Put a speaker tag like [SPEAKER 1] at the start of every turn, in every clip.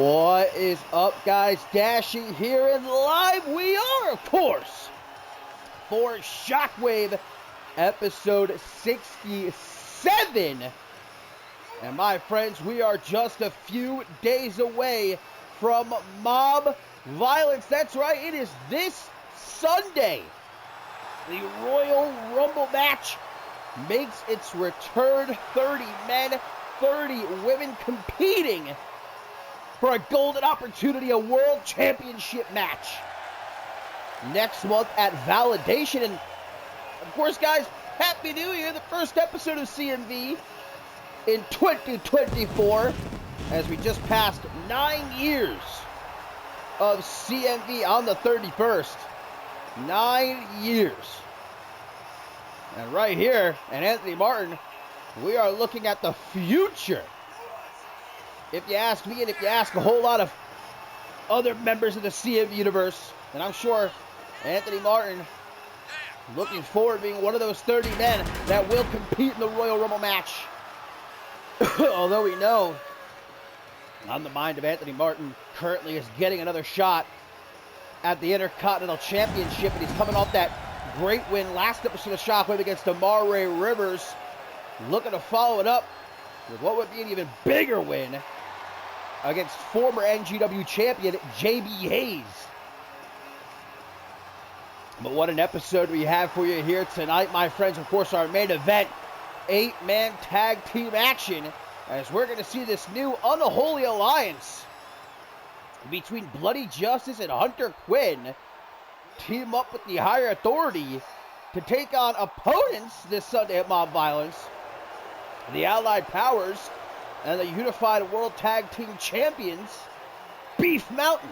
[SPEAKER 1] What is up, guys? Dashing here and live we are, of course, for Shockwave episode 67. And my friends, we are just a few days away from mob violence. That's right, it is this Sunday. The Royal Rumble match makes its return. 30 men, 30 women competing for a golden opportunity, a world championship match next month at Validation. And of course, guys, Happy New Year, the first episode of CMV in 2024, as we just passed 9 years of CMV on the 31st. 9 years. And right here, and Anthony Martin, we are looking at the future. If you ask me, and if you ask a whole lot of other members of the CMV universe, and I'm sure Anthony Martin looking forward to being one of those 30 men that will compete in the Royal Rumble match. Although we know, on the mind of Anthony Martin, currently is getting another shot at the Intercontinental Championship, and he's coming off that great win last episode of Shockwave against Amare Rivers, looking to follow it up with what would be an even bigger win against former NGW champion JB Hayes. But what an episode we have for you here tonight, my friends. Of course, our main event, 8-man tag team action, as we're going to see this new unholy alliance between Bloody Justice and Hunter Quinn team up with the Higher Authority to take on opponents this Sunday at Mob Violence, the Allied Powers and the Unified World Tag Team Champions, Beef Mountain.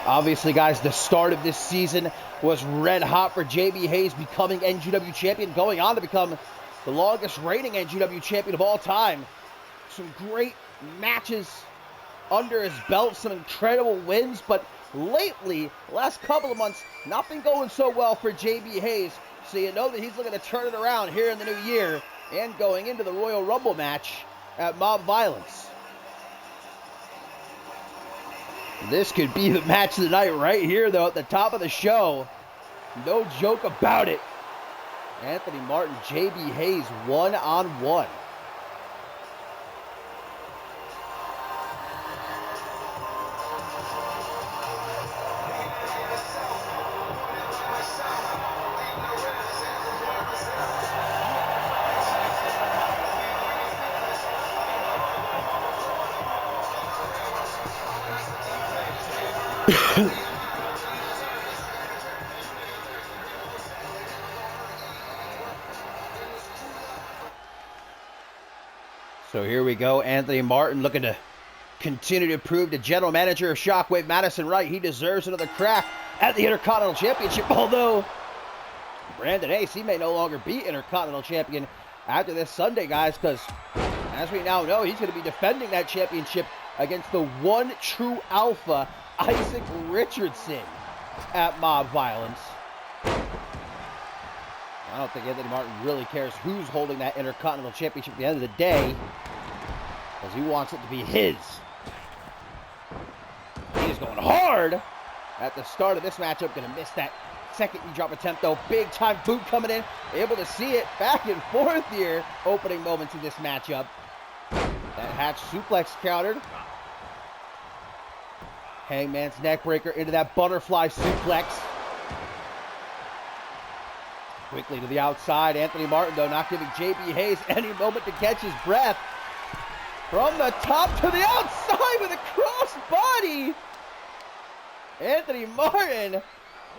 [SPEAKER 1] Obviously, guys, the start of this season was red hot for JB Hayes, becoming NGW champion, going on to become the longest reigning NGW champion of all time. Some great matches under his belt, some incredible wins, but lately, last couple of months, not been going so well for JB Hayes. So you know that he's looking to turn it around here in the new year and going into the Royal Rumble match at Mob Violence. This could be the match of the night right here, though, at the top of the show. No joke about it. Anthony Martin, JB Hayes, one-on-one. So here we go, Anthony Martin looking to continue to prove to general manager of Shockwave, Madison Wright, he deserves another crack at the Intercontinental Championship, although Brandon Ace, he may no longer be Intercontinental Champion after this Sunday, guys, because as we now know, he's going to be defending that championship against the one true alpha, Isaac Richardson, at Mob Violence. I don't think Anthony Martin really cares who's holding that Intercontinental Championship at the end of the day, because he wants it to be his. He is going hard at the start of this matchup. Going to miss that second knee drop attempt, though. Big time boot coming in. Able to see it back and forth here. Opening moments of this matchup. That hatch suplex countered. Hangman's neckbreaker into that butterfly suplex. Quickly to the outside. Anthony Martin, though, not giving JB Hayes any moment to catch his breath. From the top to the outside with a cross body. Anthony Martin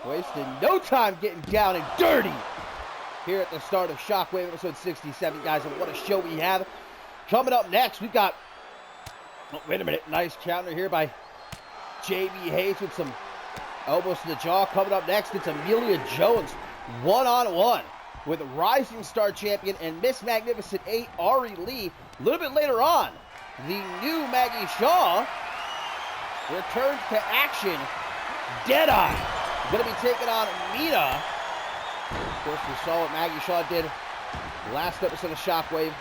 [SPEAKER 1] wasting no time getting down and dirty here at the start of Shockwave episode 67, guys. And what a show we have. Coming up next, we've got, oh, wait a minute, nice counter here by JB Hayes with some elbows to the jaw. Coming up next, it's Amelia Jones one-on-one with Rising Star champion and Miss Magnificent 8, Ari Lee. A little bit later on, the new Maggie Shaw returns to action. Deadeye going to be taking on Mina. Of course, we saw what Maggie Shaw did last episode of Shockwave.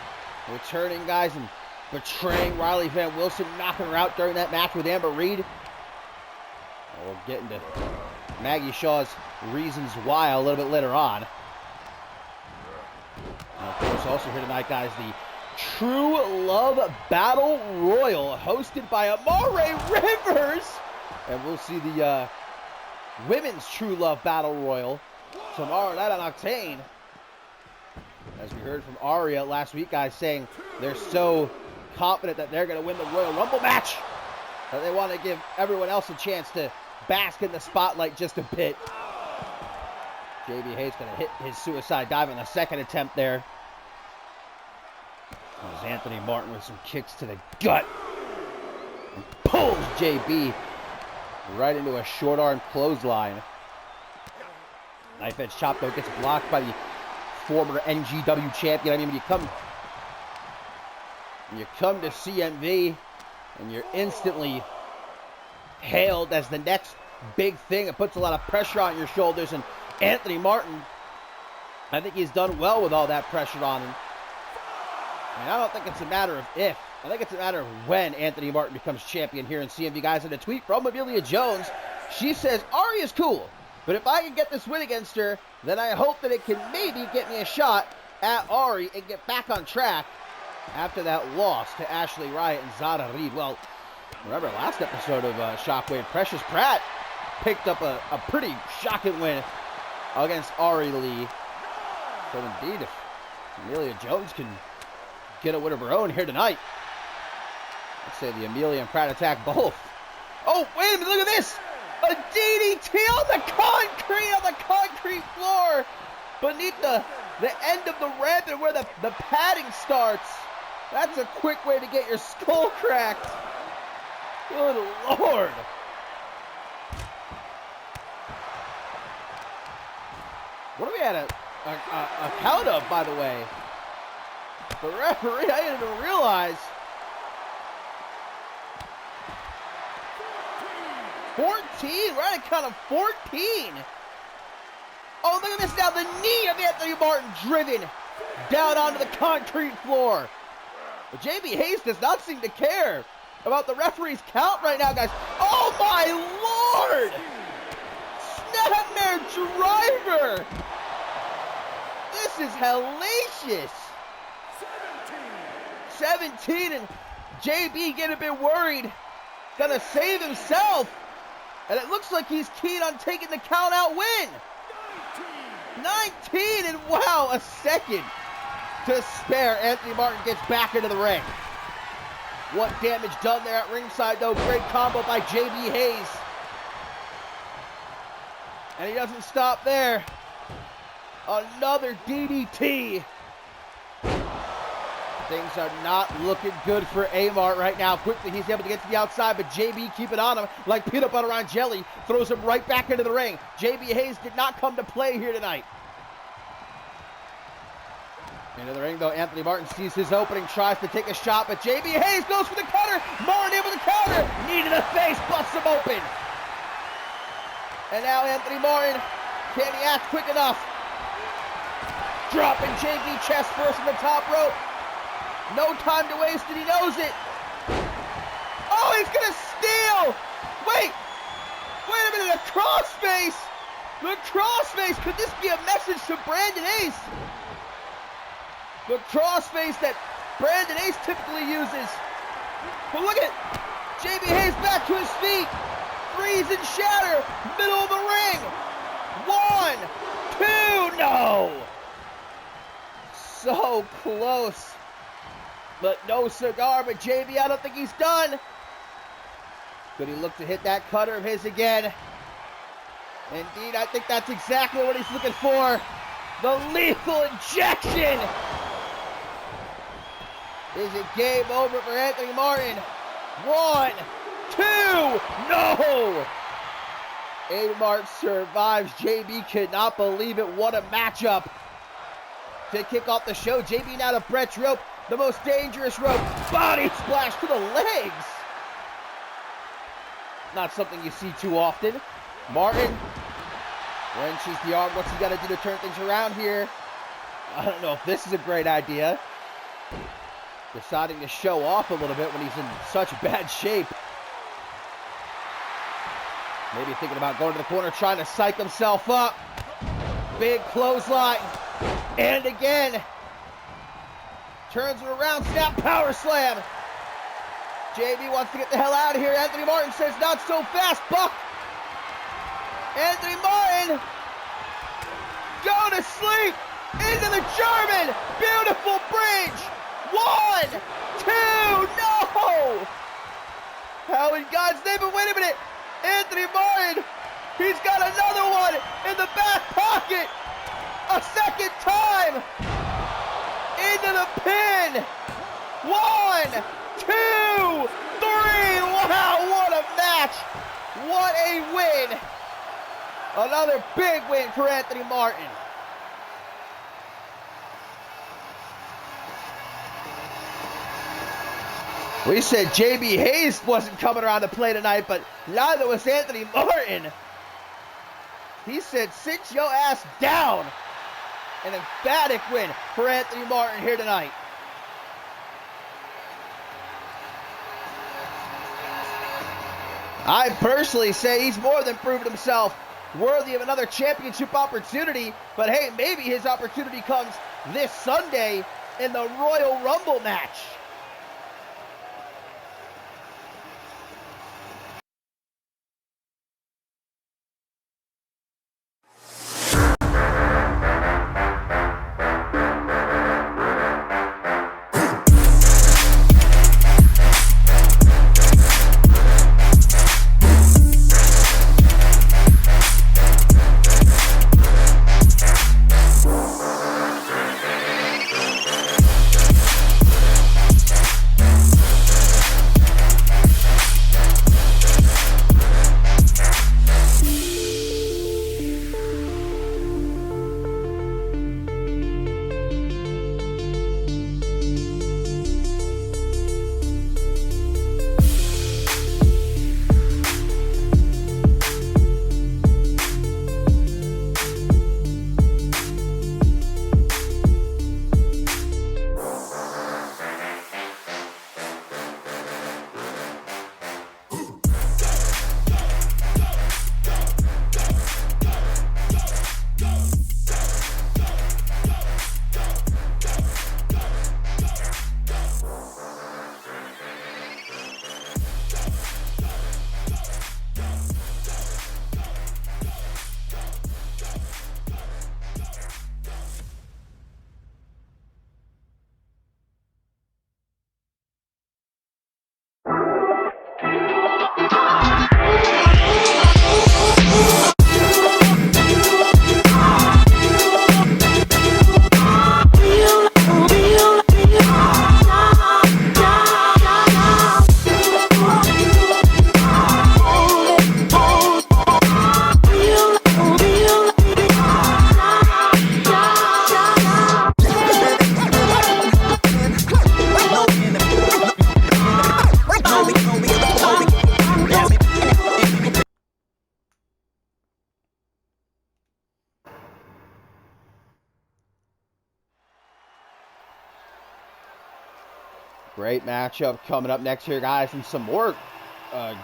[SPEAKER 1] returning, guys, and betraying Riley Van Wilson, knocking her out during that match with Amber Reed. We'll get into Maggie Shaw's reasons why a little bit later on. And of course, also here tonight, guys, the True Love Battle Royal, hosted by Amare Rivers. And we'll see the Women's True Love Battle Royal tomorrow night on Octane. As we heard from Aria last week, guys, saying they're so confident that they're going to win the Royal Rumble match that they want to give everyone else a chance to bask in the spotlight just a bit. JB Hayes going to hit his suicide dive on the second attempt there. As Anthony Martin with some kicks to the gut. And pulls JB right into a short arm clothesline. Knife edge chop, though, gets blocked by the former NGW champion. I mean, when you come to CMV and you're instantly hailed as the next big thing, it puts a lot of pressure on your shoulders. And Anthony Martin, I think he's done well with all that pressure on him. I mean, I don't think it's a matter of if. I think it's a matter of when Anthony Martin becomes champion here in CMV, guys. In a tweet from Amelia Jones, she says, Aria's cool, but if I can get this win against her, then I hope that it can maybe get me a shot at Ari and get back on track after that loss to Ashley Riot and Zara Reed. Well, remember last episode of Shockwave, Precious Pratt picked up a pretty shocking win against Ari Lee. So indeed, if Amelia Jones can get a win of her own here tonight, I'd say the Amelia and Pratt attack both. Oh, wait a minute, look at this! A DDT on the concrete floor beneath the end of the ramp and where the padding starts. That's a quick way to get your skull cracked. Good Lord. What do we had a count of, by the way? The referee, I didn't even realize. 14, we're at a count of 14. Oh, look at this now, the knee of Anthony Martin driven down onto the concrete floor. But JB Hayes does not seem to care about the referee's count right now, guys. Oh my Lord! Snapmare driver! This is hellacious. 17, and JB getting a bit worried. Gonna save himself. And it looks like he's keen on taking the count out win. 19, and wow, a second to spare. Anthony Martin gets back into the ring. What damage done there at ringside, though. Great combo by JB Hayes. And he doesn't stop there. Another DDT. Things are not looking good for Amart right now. Quickly, he's able to get to the outside, but JB keep it on him like peanut butter on jelly. Throws him right back into the ring. JB Hayes did not come to play here tonight. Into the ring, though, Anthony Martin sees his opening, tries to take a shot, but JB Hayes goes for the cutter. Martin able to counter. Knee to the face, busts him open. And now Anthony Martin, can he act quick enough? Dropping JB chest first in the top rope. No time to waste, and he knows it. Oh, he's gonna steal! Wait a minute, a crossface! The crossface, could this be a message to Brandon Ace? The crossface that Brandon Ace typically uses. But look at JB Hayes back to his feet. Freeze and shatter, middle of the ring. 1, 2, no! So close. But no cigar, but JB, I don't think he's done. Could he look to hit that cutter of his again? Indeed, I think that's exactly what he's looking for. The lethal injection. Is it game over for Anthony Martin? 1, 2, no! Amart survives. JB could not believe it. What a matchup. To kick off the show, JB now to Brett's rope. The most dangerous rope. Body splash to the legs. Not something you see too often. Martin wrenches the arm. What's he got to do to turn things around here? I don't know if this is a great idea. deciding to show off a little bit when he's in such bad shape. Maybe thinking about going to the corner, trying to psych himself up. Big clothesline. And again. Turns it around, snap, power slam. JB wants to get the hell out of here. Anthony Martin says, not so fast, Buck. Anthony Martin. Go to sleep. Into the German. Beautiful bridge. 1, 2, no. How in God's name, but wait a minute. Anthony Martin. He's got another one in the back pocket. A second time. Into the pin. 1, 2, 3. Wow, what a match. What a win. Another big win for Anthony Martin. We said JB Hayes wasn't coming around to play tonight, but neither was Anthony Martin. He said, sit your ass down. An emphatic win for Anthony Martin here tonight. I personally say he's more than proven himself worthy of another championship opportunity, but hey, maybe his opportunity comes this Sunday in the Royal Rumble match. Great matchup coming up next here, guys, and some more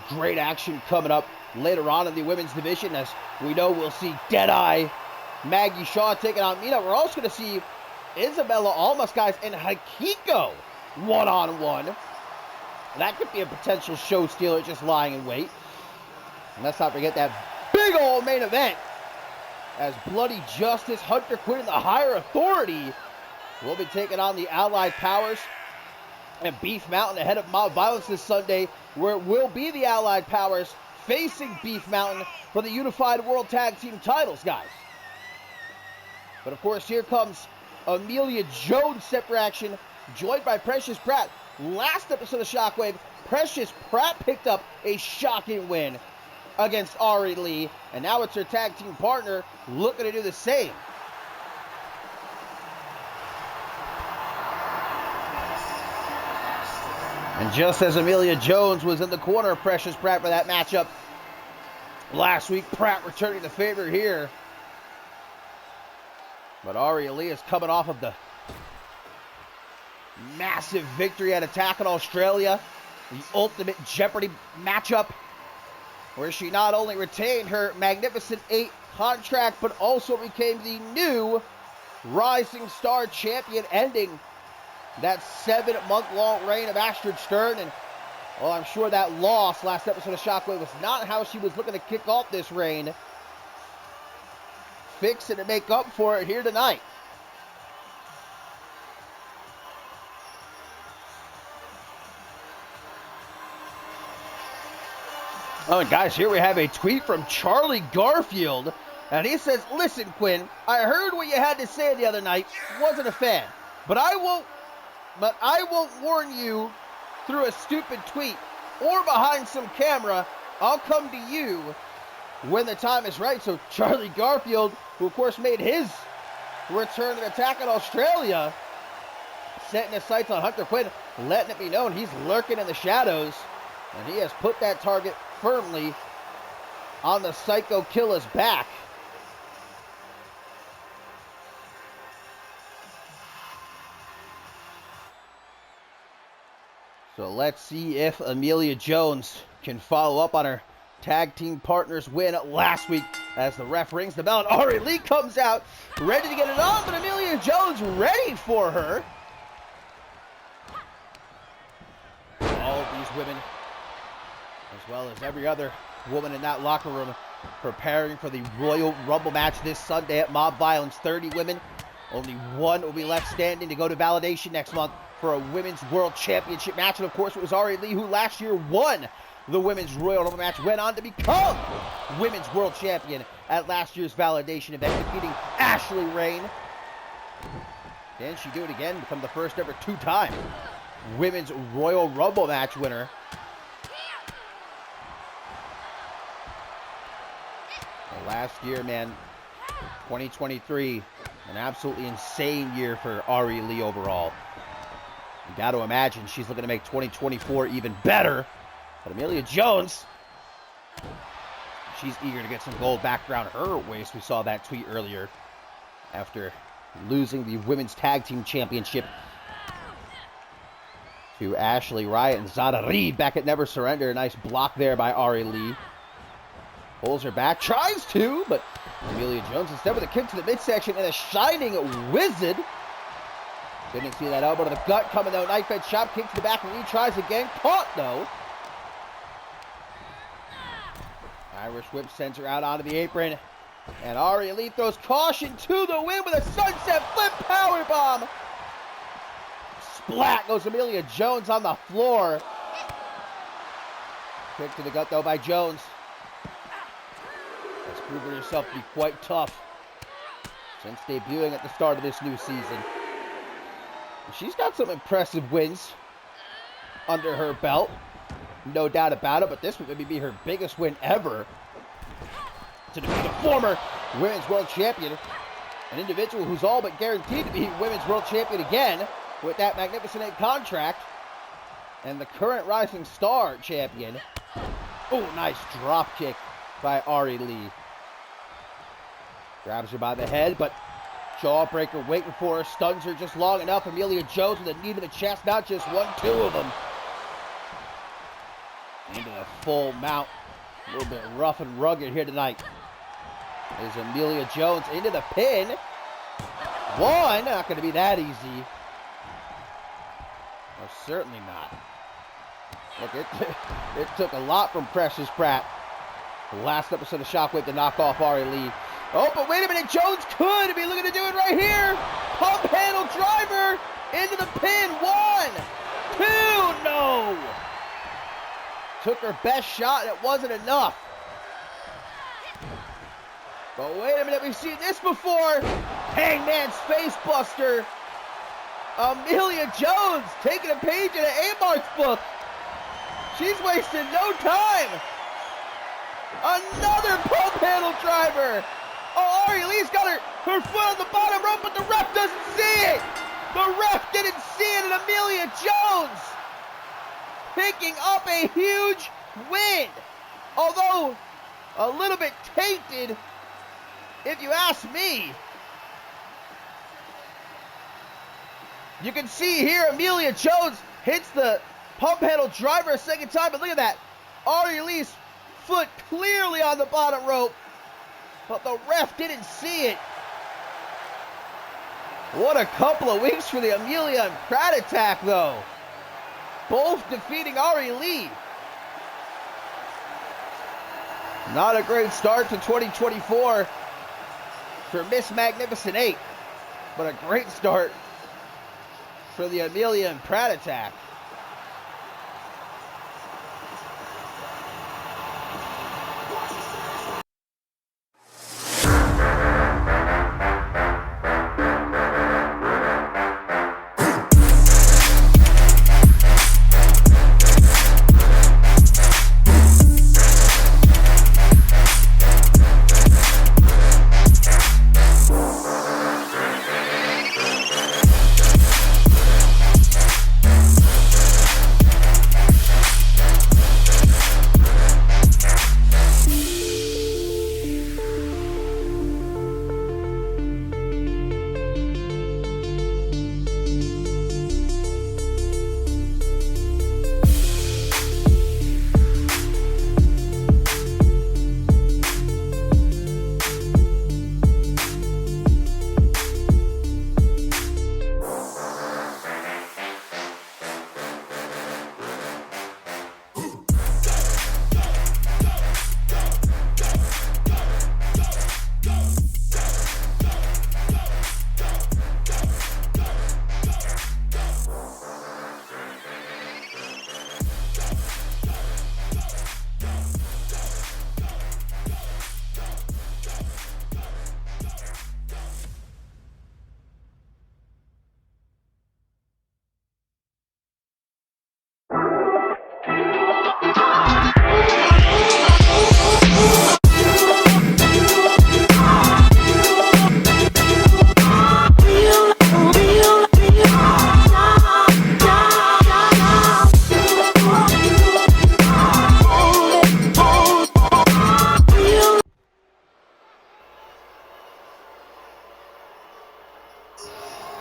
[SPEAKER 1] great action coming up later on in the women's division. As we know, we'll see Deadeye Maggie Shaw taking on Mina. We're also going to see Isabella Almas, guys, and Hakiko one-on-one. That could be a potential show stealer just lying in wait. And let's not forget that big old main event as Bloody Justice, Hunter Quinn, and the Higher Authority will be taking on the Allied Powers and Beef Mountain ahead of Mob Violence this Sunday, where it will be the Allied Powers facing Beef Mountain for the Unified World Tag Team titles, guys. But of course, here comes Amelia Jones set for action, joined by Precious Pratt. Last episode of Shockwave, Precious Pratt picked up a shocking win against Ari Lee, and now it's her tag team partner looking to do the same. And just as Amelia Jones was in the corner of Precious Pratt for that matchup last week, Pratt returning the favor here. But Ari Lee is coming off of the massive victory at Attack on Australia, the Ultimate Jeopardy matchup, where she not only retained her Magnificent 8 contract, but also became the new Rising Star champion, ending that 7-month-long reign of Astrid Stern. And well, I'm sure that loss last episode of Shockwave was not how she was looking to kick off this reign. Fix it to make up for it here tonight. Oh, and guys, here we have a tweet from Charlie Garfield, and he says, "Listen, Quinn, I heard what you had to say the other night. Wasn't a fan, but I won't warn you through a stupid tweet or behind some camera. I'll come to you when the time is right." So Charlie Garfield, who of course made his return to Attack on Australia, setting his sights on Hunter Quinn, letting it be known he's lurking in the shadows, and he has put that target firmly on the Psycho Killer's back. So let's see if Amelia Jones can follow up on her tag team partner's win last week, as the ref rings the bell and Ari Lee comes out ready to get it on, but Amelia Jones ready for her. All of these women, as well as every other woman in that locker room, preparing for the Royal Rumble match this Sunday at Mob Violence. 30 women, only one will be left standing to go to validation next month for a Women's World Championship match. And of course, it was Ari Lee who last year won the Women's Royal Rumble match, went on to become Women's World Champion at last year's validation event, defeating Ashley Rain. Can she do it again, become the first ever 2-time Women's Royal Rumble match winner? Last year, man, 2023, an absolutely insane year for Ari Lee overall. You got to imagine she's looking to make 2024 even better. But Amelia Jones, she's eager to get some gold back around her waist. We saw that tweet earlier after losing the Women's Tag Team Championship to Ashley Riot and Zara Reed back at Never Surrender. A nice block there by Ari Lee. Pulls her back, tries to, but Amelia Jones instead with a kick to the midsection and a shining wizard. Didn't see that elbow to the gut coming though. Knife edge chop kick to the back, and Lee tries again. Caught though. Irish whip sends her out onto the apron. And Ari Lee throws caution to the wind with a sunset flip powerbomb. Splat goes Amelia Jones on the floor. Kick to the gut though by Jones. Has proven herself to be quite tough since debuting at the start of this new season. She's got some impressive wins under her belt, no doubt about it, but this would maybe be her biggest win ever, to defeat a former Women's World Champion, an individual who's all but guaranteed to be Women's World Champion again with that Magnificent 8 contract, and the current Rising Star Champion. Oh, nice drop kick by Ari Lee. Grabs her by the head, but jawbreaker waiting for her, stuns her just long enough. Amelia Jones with a knee to the chest, not just one, 2 of them. Into the full mount. A little bit rough and rugged here tonight. Is Amelia Jones into the pin. 1, not going to be that easy. Or certainly not. Look, it took a lot from Precious Pratt, the last episode of Shockwave, to knock off Ari Lee. Oh, but wait a minute, Jones could be looking to do it right here. Pump handle driver into the pin. 1, 2, no. Took her best shot, and it wasn't enough. But wait a minute, we've seen this before. Hangman's face buster. Amelia Jones taking a page in an A-Mark's book. She's wasting no time. Another pump handle driver. Oh, Ari Lee's got her foot on the bottom rope, but the ref doesn't see it. The ref didn't see it, and Amelia Jones picking up a huge win. Although a little bit tainted, if you ask me. You can see here Amelia Jones hits the pump handle driver a second time, but look at that. Ari Lee's foot clearly on the bottom rope, but the ref didn't see it. What a couple of weeks for the Amelia and Pratt attack, though. Both defeating Ari Lee. Not a great start to 2024 for Miss Magnificent 8, but a great start for the Amelia and Pratt attack.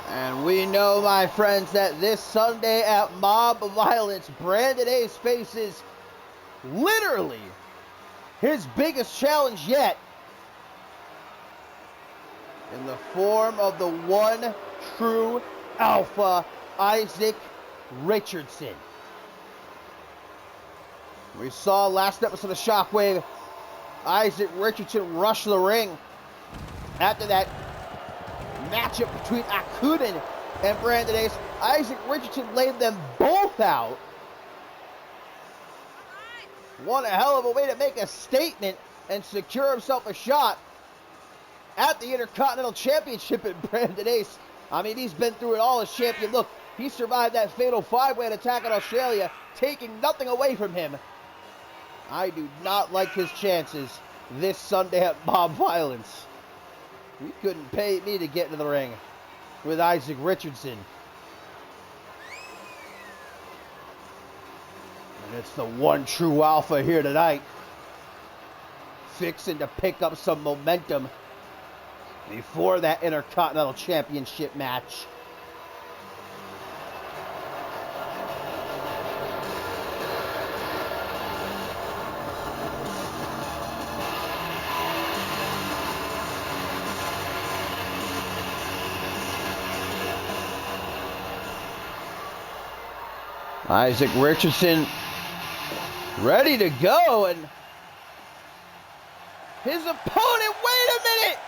[SPEAKER 1] And we know, my friends, that this Sunday at Mob Violence, Brandon Ace faces literally his biggest challenge yet in the form of the one true alpha, Isaac Richardson. We saw last episode of Shockwave, Isaac Richardson rush the ring after that matchup between Akuden and Brandon Ace. Isaac Richardson laid them both out. What a hell of a way to make a statement and secure himself a shot at the Intercontinental Championship in Brandon Ace. I mean, he's been through it all as champion. Look, he survived that fatal five-way attack in Australia, taking nothing away from him. I do not like his chances this Sunday at Mob Violence. You couldn't pay me to get into the ring with Isaac Richardson. And it's the one true alpha here tonight, fixing to pick up some momentum before that Intercontinental Championship match. Isaac Richardson ready to go, and his opponent, wait a minute,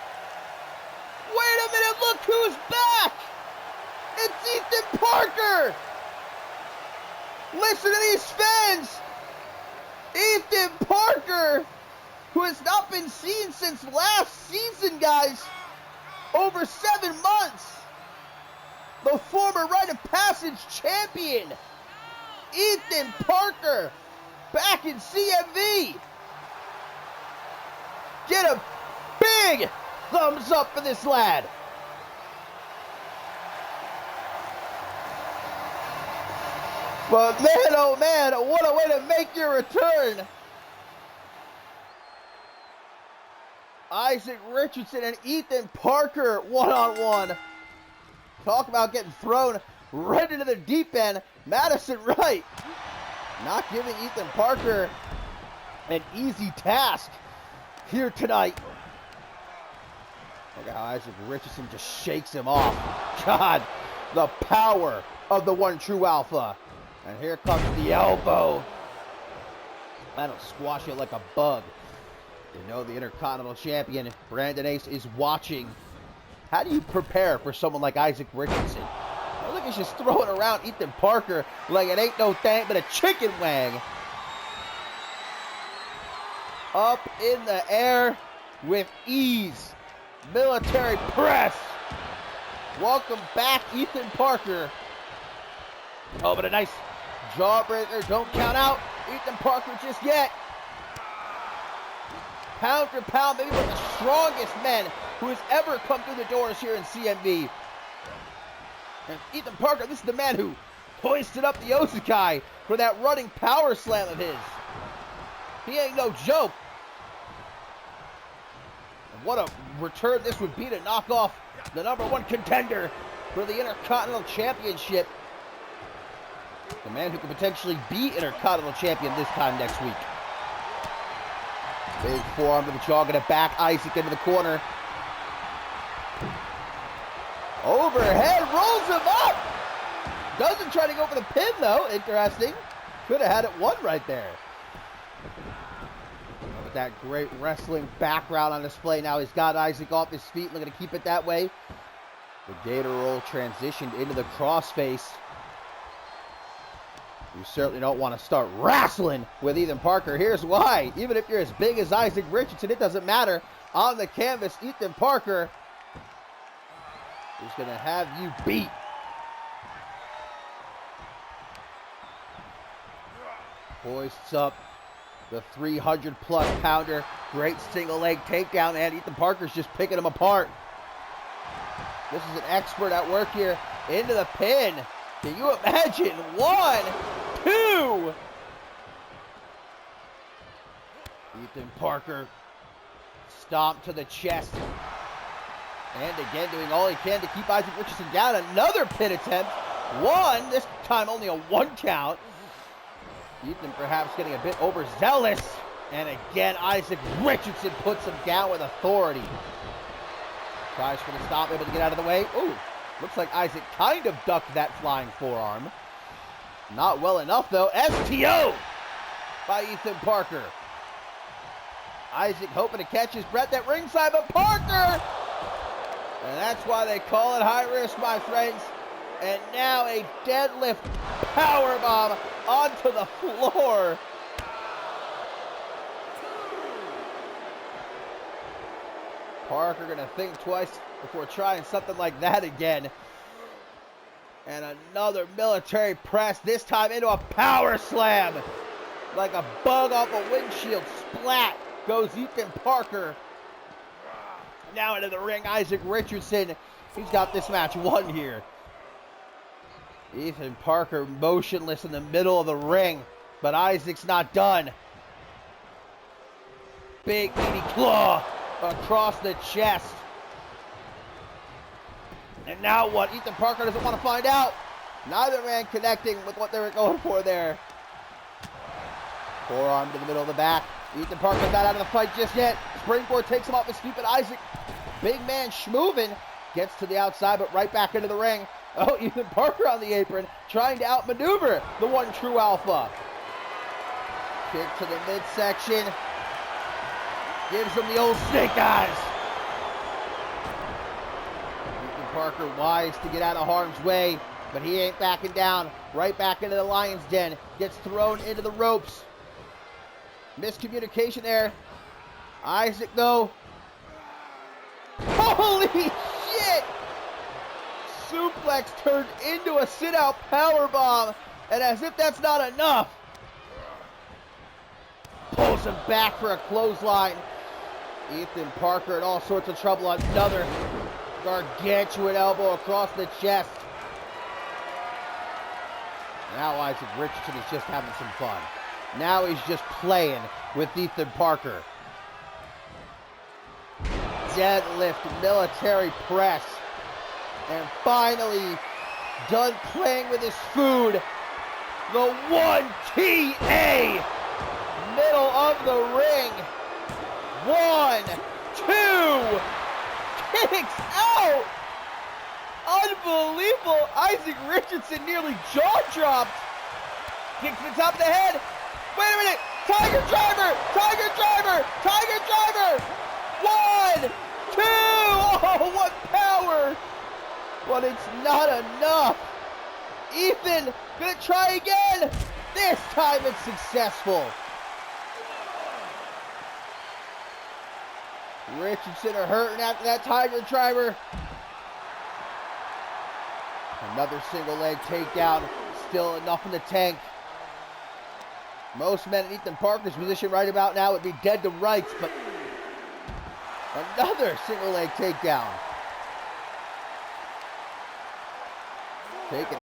[SPEAKER 1] look who's back. It's Ethan Parker. Listen to these fans. Ethan Parker, who has not been seen since last season, guys, over 7 months. The former Rite of Passage champion, Ethan Parker, back in CMV. Get a big thumbs up for this lad. But man, oh man, what a way to make your return. Isaac Richardson and Ethan Parker one-on-one. Talk about getting thrown right into the deep end. Madison Wright not giving Ethan Parker an easy task here tonight. Look at how Isaac Richardson just shakes him off. God, the power of the one true alpha. And here comes the elbow. That'll squash it like a bug. You know the Intercontinental Champion, Brandon Ace, is watching. How do you prepare for someone like Isaac Richardson? I don't think he's just throwing around Ethan Parker like it ain't no thing but a chicken wing. Up in the air with ease. Military press. Welcome back, Ethan Parker. Oh, but a nice jawbreaker. Don't count out Ethan Parker just yet. Pound for pound, maybe one of the strongest men who has ever come through the doors here in CMV. And Ethan Parker, this is the man who hoisted up the Osakai for that running power slam of his. He ain't no joke. And what a return this would be to knock off the #1 contender for the Intercontinental Championship. The man who could potentially be Intercontinental Champion this time next week. Big forearm to the jaw, gonna back Isaac into the corner. Overhead, rolls him up! Doesn't try to go for the pin though, interesting. Could have had it won right there. With that great wrestling background on display, now he's got Isaac off his feet, looking to keep it that way. The gator roll transitioned into the crossface. You certainly don't want to start wrestling with Ethan Parker. Here's why. Even if you're as big as Isaac Richardson, it doesn't matter. On the canvas, Ethan Parker is going to have you beat. Hoists up the 300-plus pounder. Great single leg takedown, and Ethan Parker's just picking him apart. This is an expert at work here. Into the pin. Can you imagine? 1, 2. Ethan Parker stomped to the chest. And again, doing all he can to keep Isaac Richardson down. Another pin attempt. 1, this time only a 1 count. Ethan perhaps getting a bit overzealous. And again, Isaac Richardson puts him down with authority. Tries for the stop, able to get out of the way. Ooh. Looks like Isaac kind of ducked that flying forearm. Not well enough, though. STO by Ethan Parker. Isaac hoping to catch his breath at ringside, but Parker! And that's why they call it high risk, my friends. And now a deadlift powerbomb onto the floor. Parker going to think twice before trying something like that again. And another military press, this time into a power slam. Like a bug off a windshield. Splat goes Ethan Parker. Now into the ring, Isaac Richardson. He's got this match won here. Ethan Parker motionless in the middle of the ring. But Isaac's not done. Big meaty claw across the chest. And now what? Ethan Parker doesn't want to find out. Neither man connecting with what they were going for there. Forearm to the middle of the back. Ethan Parker not out of the fight just yet. Springboard takes him off his feet, but Isaac, big man schmovin', gets to the outside, but right back into the ring. Oh, Ethan Parker on the apron, trying to outmaneuver the one true alpha. Kick to the midsection. Gives him the old snake eyes. Ethan Parker wise to get out of harm's way, but he ain't backing down. Right back into the lion's den. Gets thrown into the ropes. Miscommunication there. Isaac, though. Holy shit! Suplex turned into a sit-out powerbomb, and as if that's not enough, pulls him back for a clothesline. Ethan Parker in all sorts of trouble. Another gargantuan elbow across the chest. Now Isaac Richardson is just having some fun. Now he's just playing with Ethan Parker. Deadlift military press. And finally, done playing with his food. The 1TA, middle of the ring. 1, 2, kicks out. Unbelievable. Isaac Richardson nearly jaw dropped. Kicks to the top of the head. Wait a minute. Tiger driver. Tiger driver. Tiger driver. 1, 2. Oh, what power. But it's not enough. Ethan gonna try again. This time it's successful. Richardson are hurting after that Tiger driver. Another single leg takedown. Still enough in the tank. Most men in Ethan Parker's position right about now would be dead to rights, but another single leg takedown. Take it.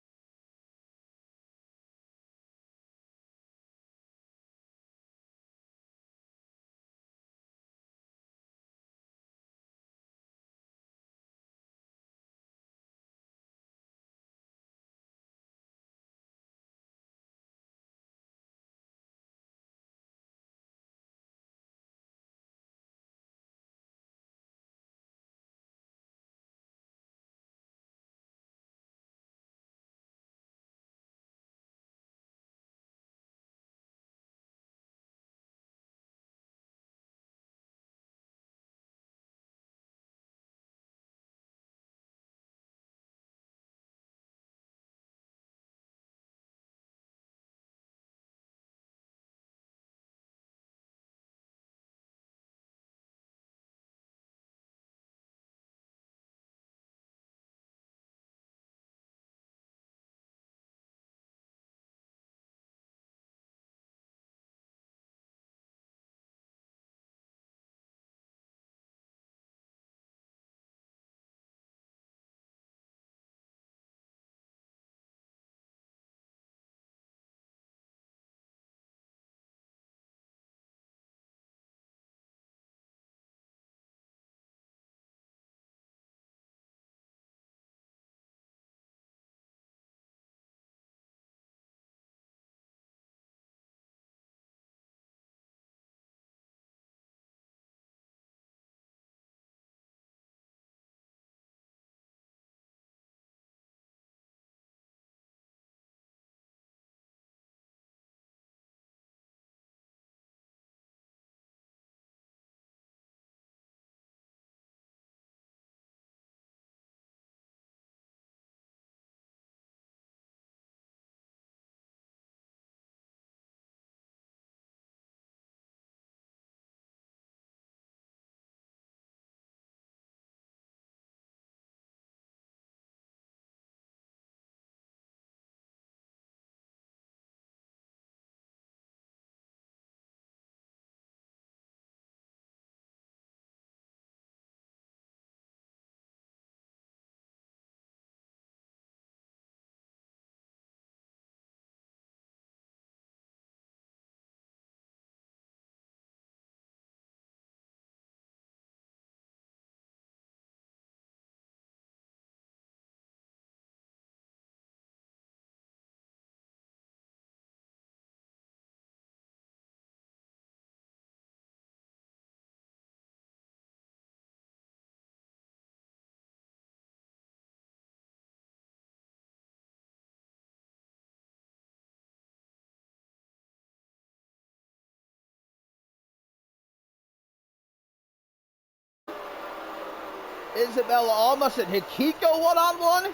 [SPEAKER 1] Isabella Almas and Hikiko one-on-one.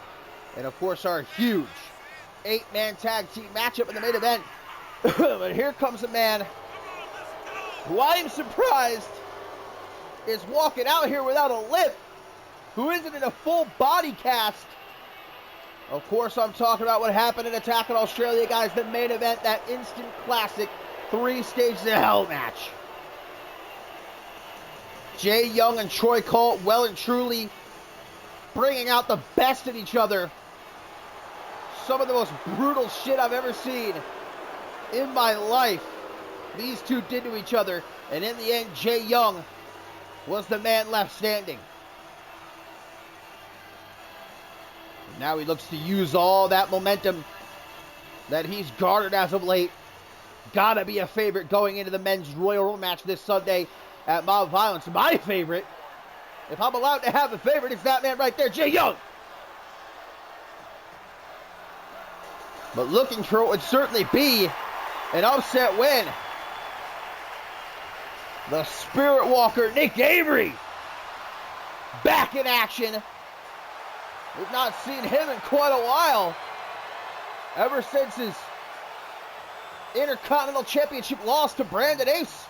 [SPEAKER 1] And of course our huge 8-man tag team matchup in the main event. But here comes a man who I am surprised is walking out here without a lip, who isn't in a full body cast. Of course I'm talking about what happened in Attack in Australia, guys. The main event, that instant classic 3 stages of hell match. Jay Young and Troy Colt well and truly bringing out the best in each other. Some of the most brutal shit I've ever seen in my life these two did to each other. And in the end, Jay Young was the man left standing. Now he looks to use all that momentum that he's garnered as of late. Gotta be a favorite going into the men's Royal Rumble match this Sunday at Mob Violence. My favorite, if I'm allowed to have a favorite, it's that man right there, Jay Young. But looking for what would certainly be an upset win. The Spirit Walker, Nick Avery, back in action. We've not seen him in quite a while. Ever since his Intercontinental Championship loss to Brandon Ace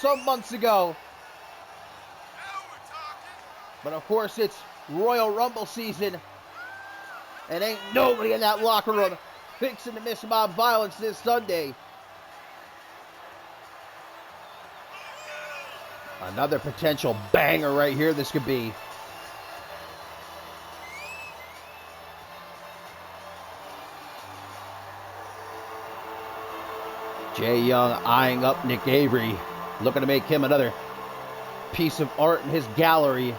[SPEAKER 1] some months ago. But of course, it's Royal Rumble season. And ain't nobody in that locker room fixing to miss Mob Violence this Sunday. Another potential banger right here this could be. Jay Young eyeing up Nick Avery, looking to make him another piece of art in his gallery.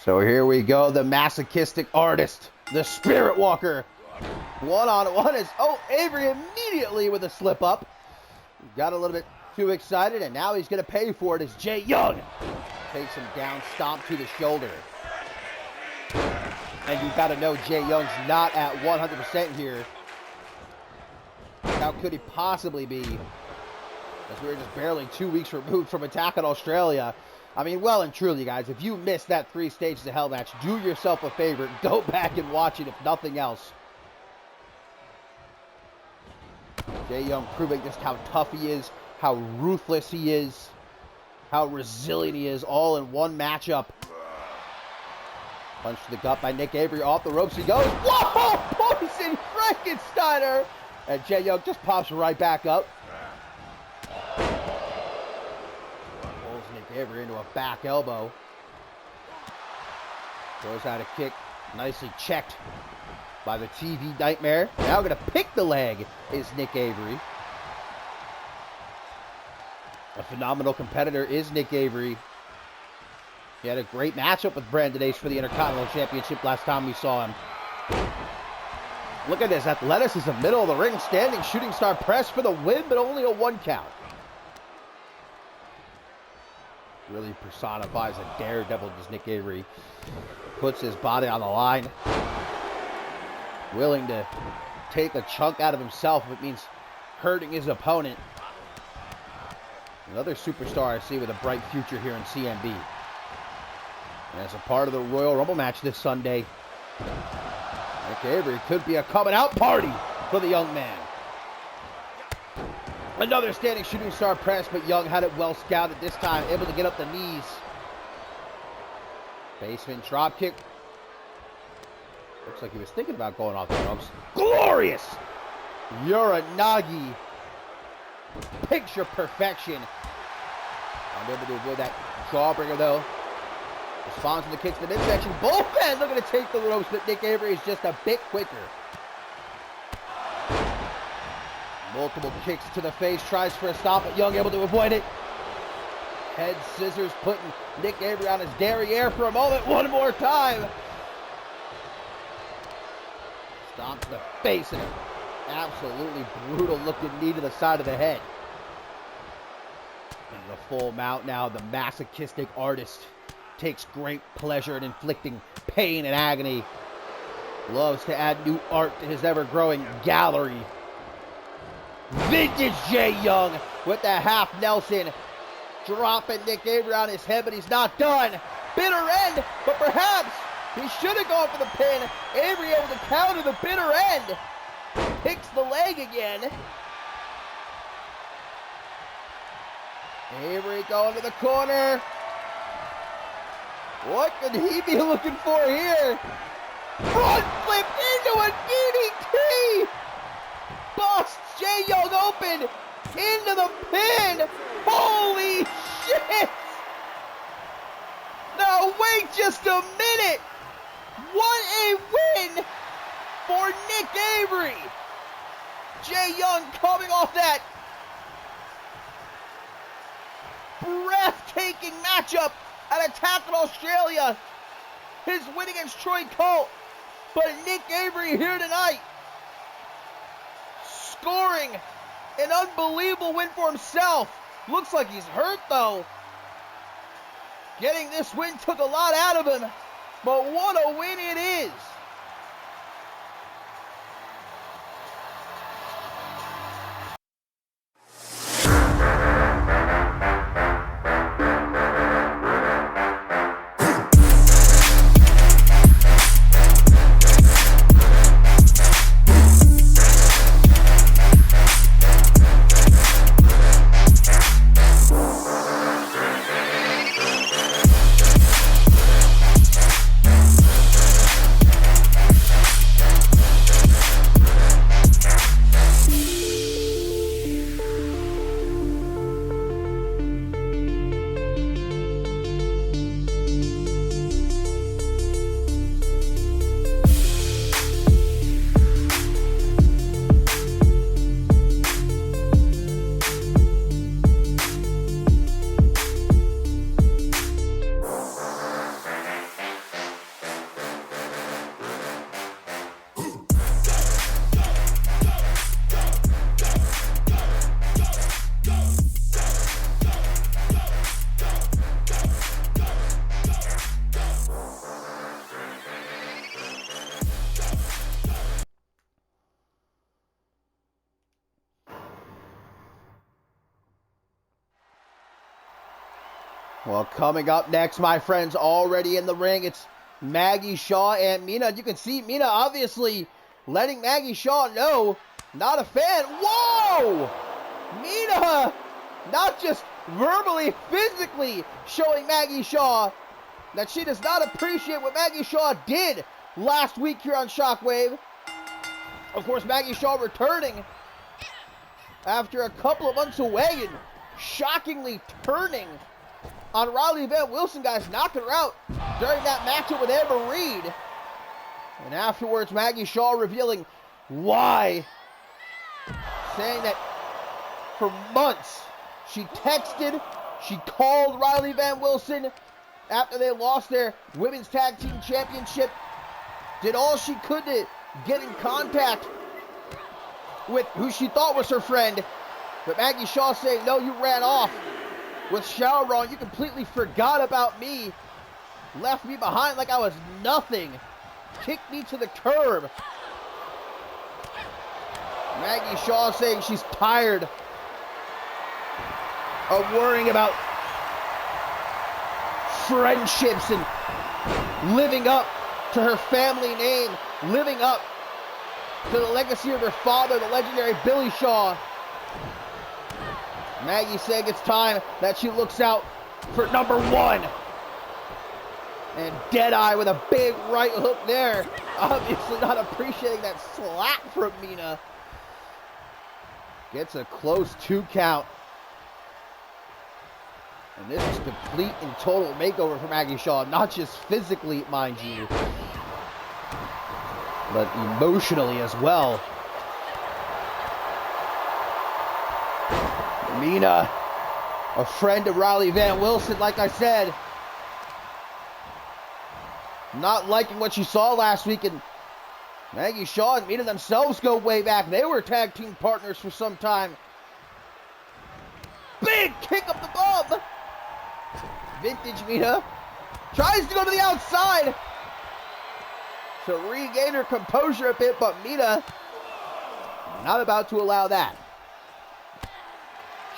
[SPEAKER 1] So here we go, the masochistic artist, the Spirit Walker. One-on-one is, Avery immediately with a slip-up. Got a little bit too excited, and now he's going to pay for it as Jay Young takes him down, stomp to the shoulder. And you've got to know Jay Young's not at 100% here. How could he possibly be? As we're just barely 2 weeks removed from Attack on Australia. I mean, well and truly, guys, if you missed that 3 stages of hell match, do yourself a favor. Go back and watch it, if nothing else. Jay Young proving just how tough he is, how ruthless he is, how resilient he is, all in one matchup. Punch to the gut by Nick Avery. Off the ropes he goes. Whoa! Poison Frankensteiner! And Jay Young just pops right back up. Pulls Nick Avery into a back elbow. Throws out a kick. Nicely checked by the TV Nightmare. Now going to pick the leg is Nick Avery. A phenomenal competitor is Nick Avery. He had a great matchup with Brandon Ace for the Intercontinental Championship last time we saw him. Look at this. Athleticism, middle of the ring, standing shooting star press for the win, but only a 1 count. Really personifies a daredevil, does Nick Avery. Puts his body on the line. Willing to take a chunk out of himself if it means hurting his opponent. Another superstar I see with a bright future here in CMV. And as a part of the Royal Rumble match this Sunday, Nick Avery could be a coming out party for the young man. Another standing shooting star press, but Young had it well scouted this time, able to get up the knees. Basement drop kick. Looks like he was thinking about going off the ropes. Glorious! Uranagi. Picture perfection. Unable to avoid that jawbreaker though. Responds to the kicks to the midsection. Both men looking to take the ropes, but Nick Avery is just a bit quicker. Multiple kicks to the face. Tries for a stop, but Young able to avoid it. Head scissors putting Nick Avery on his derriere for a moment. One more time. Stomp to the face and an absolutely brutal looking knee to the side of the head. And the full mount now. The masochistic artist takes great pleasure in inflicting pain and agony. Loves to add new art to his ever-growing gallery. Vintage Jay Young with the half Nelson. Dropping Nick Avery on his head, but he's not done. Bitter end, but perhaps he should have gone for the pin. Avery able to counter the bitter end. Picks the leg again. Avery going to the corner. What could he be looking for here? Front flip into a DDT. Busts Jay Young open into the pin. Holy shit! No, wait just a minute. What a win for Nick Avery. Jay Young coming off that breathtaking matchup at Attack in Australia. His win against Troy Colt. But Nick Avery here tonight, scoring an unbelievable win for himself. Looks like he's hurt though. Getting this win took a lot out of him, but what a win it is. Well, coming up next, my friends, already in the ring, it's Maggie Shaw and Mina. You can see Mina obviously letting Maggie Shaw know, not a fan. Whoa! Mina not just verbally, physically showing Maggie Shaw that she does not appreciate what Maggie Shaw did last week here on Shockwave. Of course, Maggie Shaw returning after a couple of months away and shockingly turning on Riley Van Wilson, guys, knocking her out during that matchup with Amber Reed. And afterwards, Maggie Shaw revealing why, saying that for months she texted, she called Riley Van Wilson after they lost their Women's Tag Team Championship, did all she could to get in contact with who she thought was her friend, but Maggie Shaw saying, no, you ran off with Showron, you completely forgot about me, left me behind like I was nothing, kicked me to the curb. Maggie Shaw saying she's tired of worrying about friendships and living up to her family name, living up to the legacy of her father, the legendary Billy Shaw. Maggie saying it's time that she looks out for number one. And Deadeye with a big right hook there. Obviously not appreciating that slap from Mina. Gets a close 2 count. And this is complete and total makeover for Maggie Shaw. Not just physically, mind you, but emotionally as well. Mina, a friend of Riley Van Wilson, like I said, not liking what she saw last week, and Maggie Shaw and Mina themselves go way back. They were tag team partners for some time. Big kick up the bum. Vintage Mina tries to go to the outside to regain her composure a bit, but Mina not about to allow that.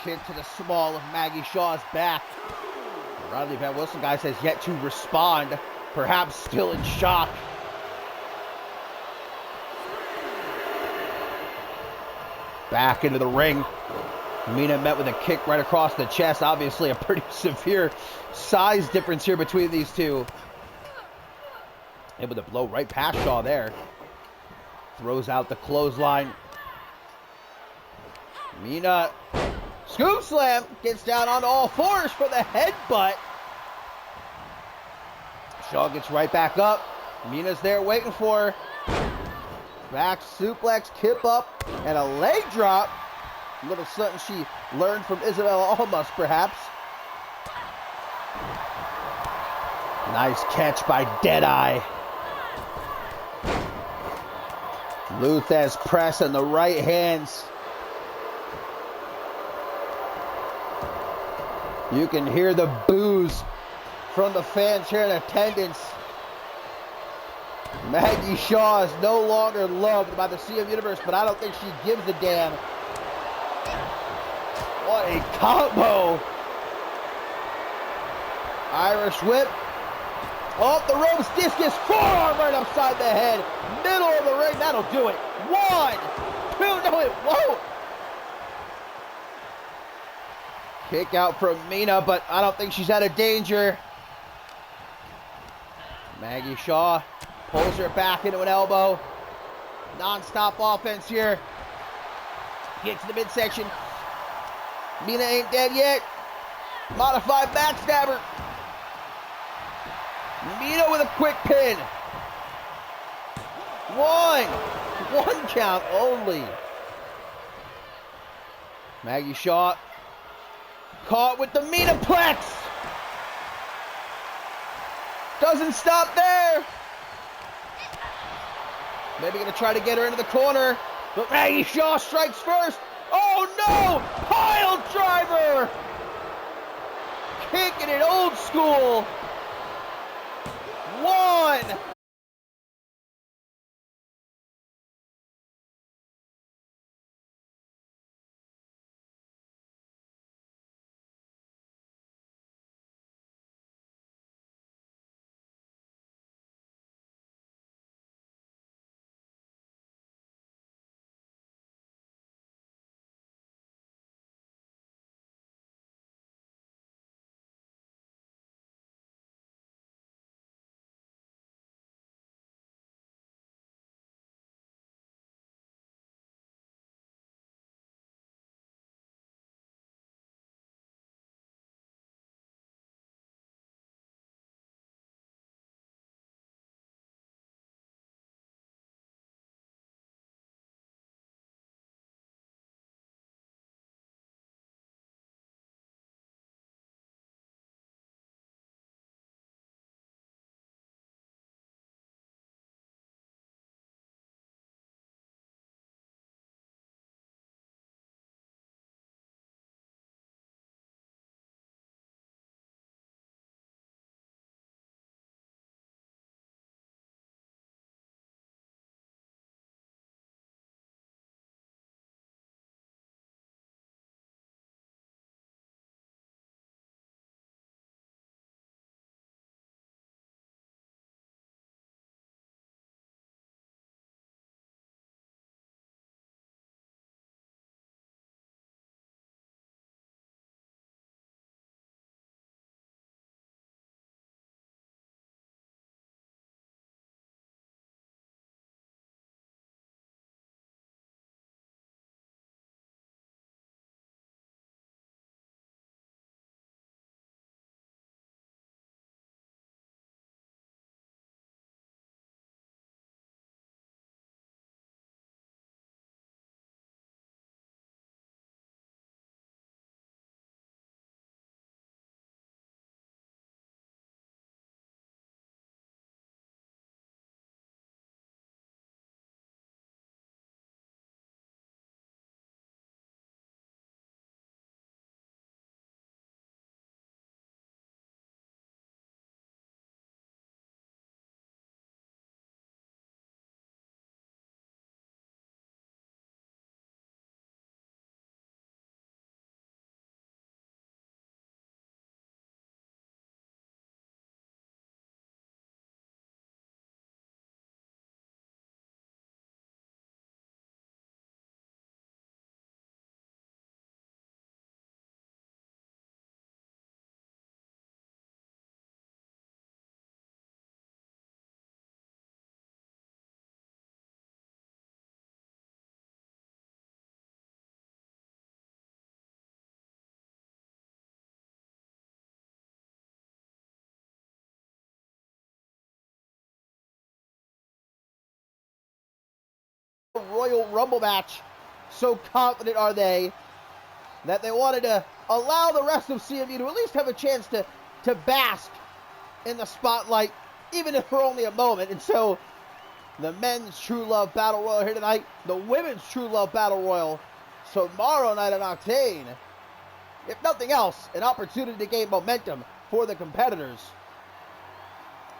[SPEAKER 1] Kick to the small of Maggie Shaw's back. Riley Van Wilson, guys, has yet to respond, perhaps still in shock. Back into the ring. Mina met with a kick right across the chest. Obviously a pretty severe size difference here between these two. Able to blow right past Shaw there. Throws out the clothesline. Mina, scoop slam, gets down on all fours for the headbutt. Shaw gets right back up. Mina's there waiting for her. Back suplex, kip up, and a leg drop. A little something she learned from Isabella Almas, perhaps. Nice catch by Deadeye. Luthez pressing the right hands. You can hear the boos from the fans here in attendance. Maggie Shaw is no longer loved by the CM Universe, but I don't think she gives a damn. What a combo. Irish whip. Off the ropes, discus, forearm right upside the head. Middle of the ring, that'll do it. 1, 2, no it won't. Kick out from Mina, but I don't think she's out of danger. Maggie Shaw pulls her back into an elbow. Non-stop offense here. Get to the midsection. Mina ain't dead yet. Modified backstabber. Mina with a quick pin. 1 count only. Maggie Shaw caught with the Minaplex. Doesn't stop there. Maybe gonna try to get her into the corner, but Maggie Shaw strikes first. Oh no! Pile driver! Kicking it old school. 1. Royal Rumble match. So confident are they that they wanted to allow the rest of CMV to at least have a chance to bask in the spotlight, even if for only a moment. And so the men's True Love Battle Royal here tonight, the women's True Love Battle Royal tomorrow night on Octane. If nothing else, an opportunity to gain momentum for the competitors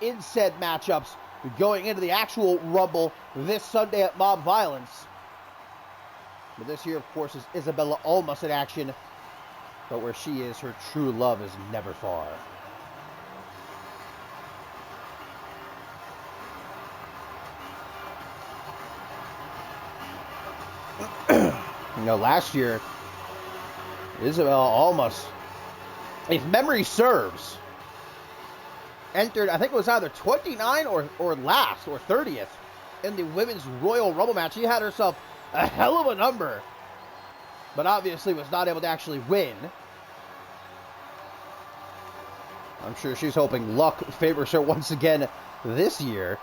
[SPEAKER 1] in said matchups going into the actual Rumble this Sunday at Mob Violence. But this year, of course, is Isabella Almas in action. But where she is, her true love is never far. You know, last year, Isabella Almas, if memory serves, entered, I think it was either 29 or last or 30th in the Women's Royal Rumble match. She had herself a hell of a number, but obviously was not able to actually win. I'm sure she's hoping luck favors her once again this year.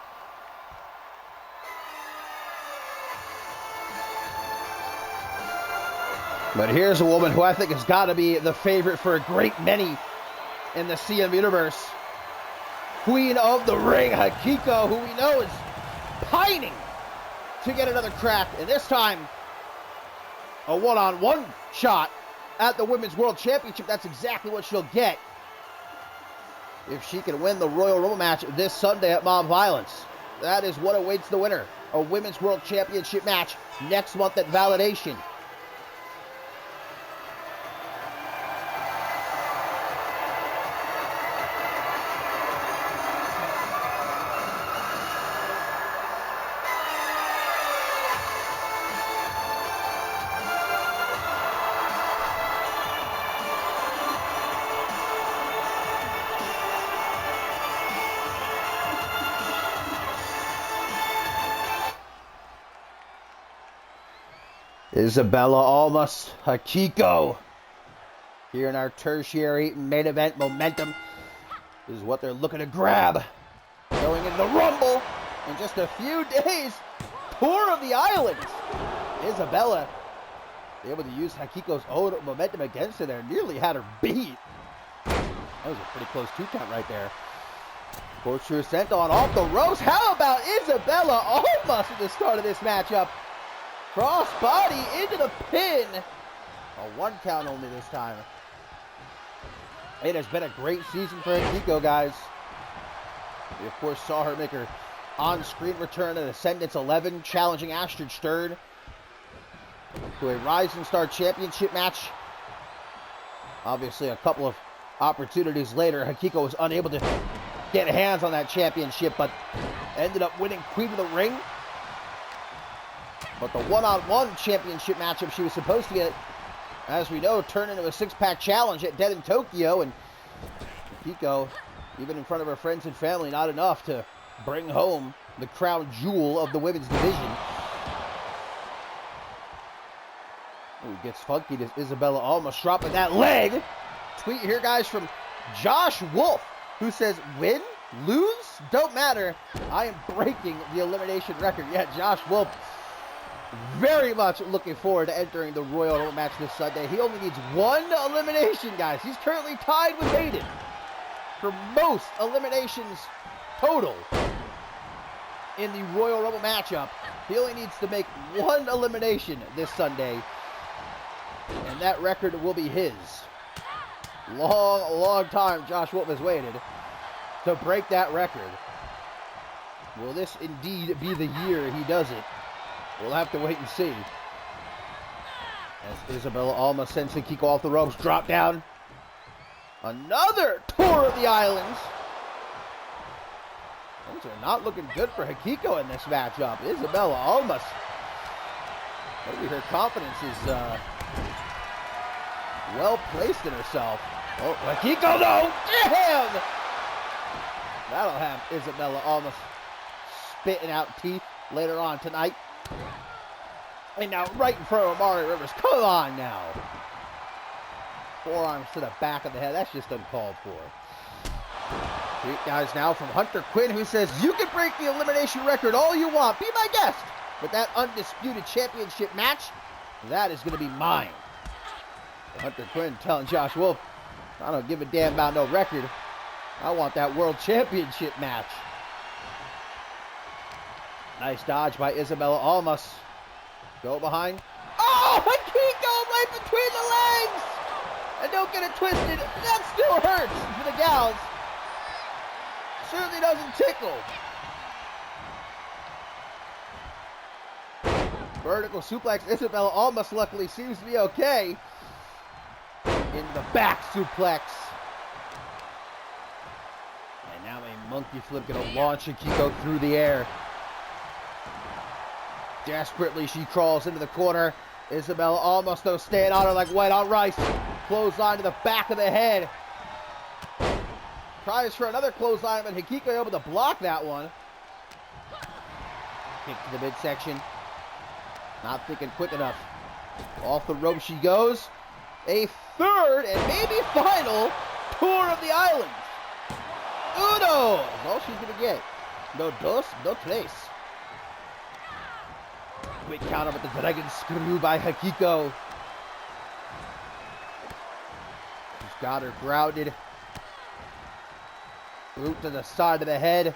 [SPEAKER 1] But here's a woman who I think has got to be the favorite for a great many in the CM universe. Queen of the Ring, Hikiko, who we know is pining to get another crack. And this time, a one-on-one shot at the Women's World Championship. That's exactly what she'll get if she can win the Royal Rumble match this Sunday at Mob Violence. That is what awaits the winner. A Women's World Championship match next month at Validation. Isabella Almas, Hikiko, here in our tertiary main event. Momentum is what they're looking to grab. Going into the Rumble in just a few days. Tour of the Islands. Isabella able to use Hikiko's own momentum against her there. Nearly had her beat. That was a pretty close 2 count right there. Fortune sent on off the ropes. How about Isabella Almas at the start of this matchup? Crossbody into the pin. A 1 count only this time. It has been a great season for Hikiko, guys. We, of course, saw her make her on-screen return at Ascendance 11, challenging Astrid Stern to a Rising Star Championship match. Obviously, a couple of opportunities later, Hikiko was unable to get hands on that championship, but ended up winning Queen of the Ring. But the one-on-one championship matchup she was supposed to get, as we know, turned into a 6-pack challenge at Dead in Tokyo. And Hikiko, even in front of her friends and family, not enough to bring home the crown jewel of the women's division. Ooh, gets funky to Isabella Almas, dropping that leg. Tweet here, guys, from Josh Wolf, who says, win, lose, don't matter. I am breaking the elimination record. Yeah, Josh Wolf, very much looking forward to entering the Royal Rumble match this Sunday. He only needs 1 elimination, guys. He's currently tied with Hayden for most eliminations total in the Royal Rumble matchup. He only needs to make 1 elimination this Sunday, and that record will be his. Long time Josh Wolf has waited to break that record. Will this indeed be the year he does it? We'll have to wait and see. As Isabella Almas sends Hikiko off the ropes, drop down. Another Tour of the Islands. Things are not looking good for Hikiko in this matchup. Isabella Almas, maybe her confidence is well placed in herself. Oh, Hikiko, no! Damn! That'll have Isabella Almas spitting out teeth later on tonight. And now right in front of Amari Rivers. Come on now. Forearms to the back of the head. That's just uncalled for. Tweet, guys, now from Hunter Quinn, who says, you can break the elimination record all you want. Be my guest. But that undisputed championship match, that is going to be mine. Hunter Quinn telling Josh Wolf, I don't give a damn about no record. I want that world championship match. Nice dodge by Isabella Almas. Go behind. Oh, Hikiko right between the legs! And don't get it twisted, that still hurts for the gals. Certainly doesn't tickle. Vertical suplex. Isabella Almas luckily seems to be okay. Into the back suplex. And now a monkey flip gonna launch Hikiko through the air. Desperately she crawls into the corner. Isabella Almas though staying on her like white on rice. Clothesline to the back of the head. Tries for another clothesline, but Hikiko able to block that one. Kick to the midsection. Not thinking quick enough. Off the rope she goes. A third and maybe final tour of the islands. Uno is all she's going to get. No dos, no tres. Quick counter with the dragon screw by Hikiko. She's got her grounded. Boot to the side of the head.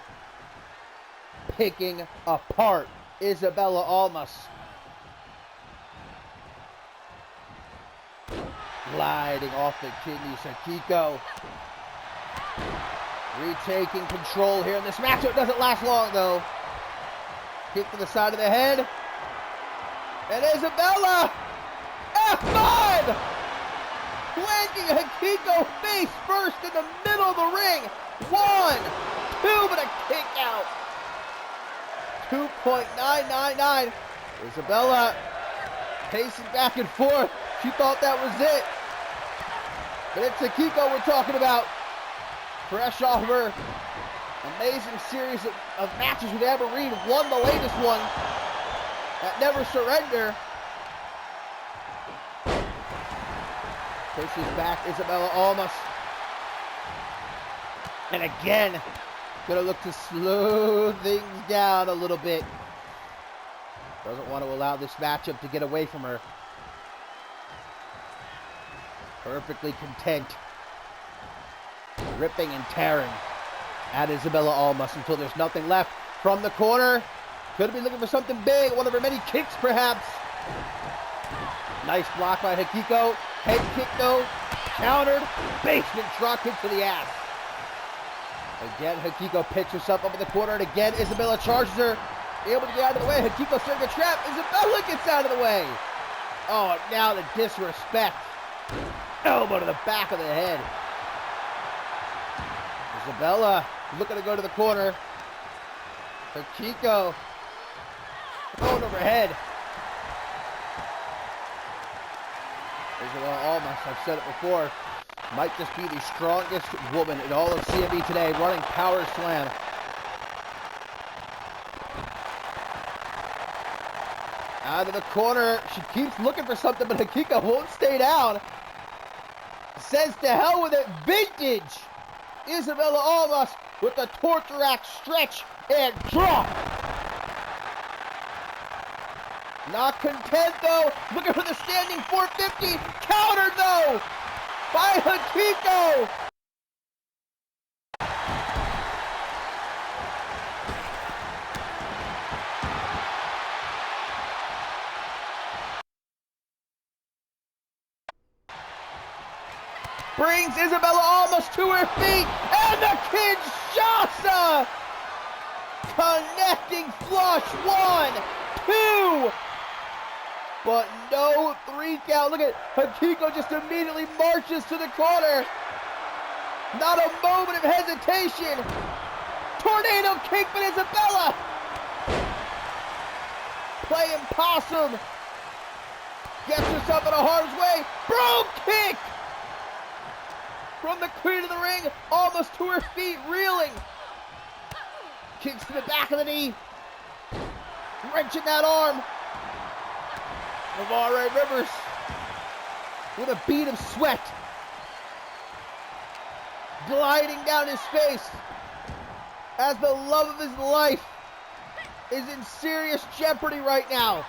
[SPEAKER 1] Picking apart Isabella Almas. Gliding off the kidneys, Hikiko. Retaking control here in this match. It doesn't last long though. Kick to the side of the head. And Isabella! F5! Planting Hikiko face first in the middle of the ring. 1, 2, but a kick out. 2.999. Isabella pacing back and forth. She thought that was it. But it's Hikiko we're talking about. Fresh off her amazing series of matches with Amber Reed. Won the latest one at Never Surrender. Pushes back Isabella Almas. And again, gonna look to slow things down a little bit. Doesn't want to allow this matchup to get away from her. Perfectly content. Ripping and tearing at Isabella Almas until there's nothing left from the corner. Could have been looking for something big. One of her many kicks, perhaps. Nice block by Hikiko. Head kick, though. Countered. Basement drop kick to the ass. Again, Hikiko picks herself up in the corner. And again, Isabella charges her. Able to get out of the way. Hikiko setting a trap. Isabella gets out of the way. Oh, now the disrespect. Elbow to the back of the head. Isabella looking to go to the corner. Hikiko going overhead. Isabella Almas, I've said it before, might just be the strongest woman in all of CMV today, running power slam. Out of the corner, she keeps looking for something, but Hikiko won't stay down. Says to hell with it, vintage! Isabella Almas with the torture axe stretch and drop. Not content though, looking for the standing 450, countered though by Hikiko. Brings Isabella Almas to her feet, and the Kinshasa! Connecting flush, 1, 2, but no 3 count. Look at Hikiko just immediately marches to the corner. Not a moment of hesitation. Tornado kick, but Isabella playing possum. Gets herself in a harm's way. Brogue kick! From the queen of the ring, almost to her feet, reeling. Kicks to the back of the knee. Wrenching that arm. Lavare Rivers with a bead of sweat gliding down his face as the love of his life is in serious jeopardy right now.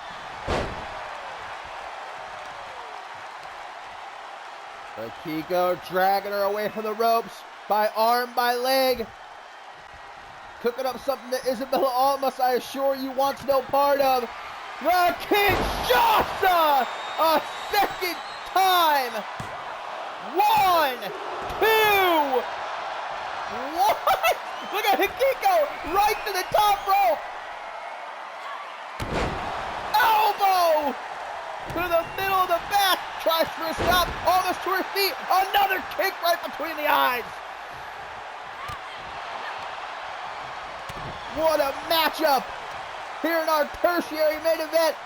[SPEAKER 1] Akiko dragging her away from the ropes by arm, by leg. Cooking up something that Isabella Almas, I assure you, wants no part of. The Kinshasa! A second time! 1, 2, what? Look at Akiko right to the top rope. Elbow to the middle of the back. Tries for a stop, almost to her feet. Another kick right between the eyes. What a matchup here in our tertiary main event.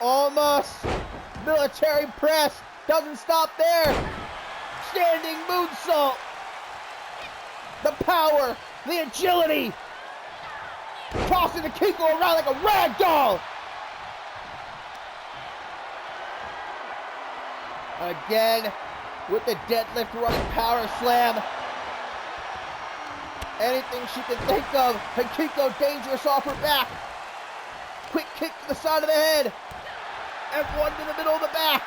[SPEAKER 1] Almost military press. Doesn't stop there. Standing moonsault. The power, the agility. Tossing the Kiko around like a rag doll. Again, with the deadlift running power slam. Anything she can think of. Akiko dangerous off her back. Quick kick to the side of the head. And one to the middle of the back.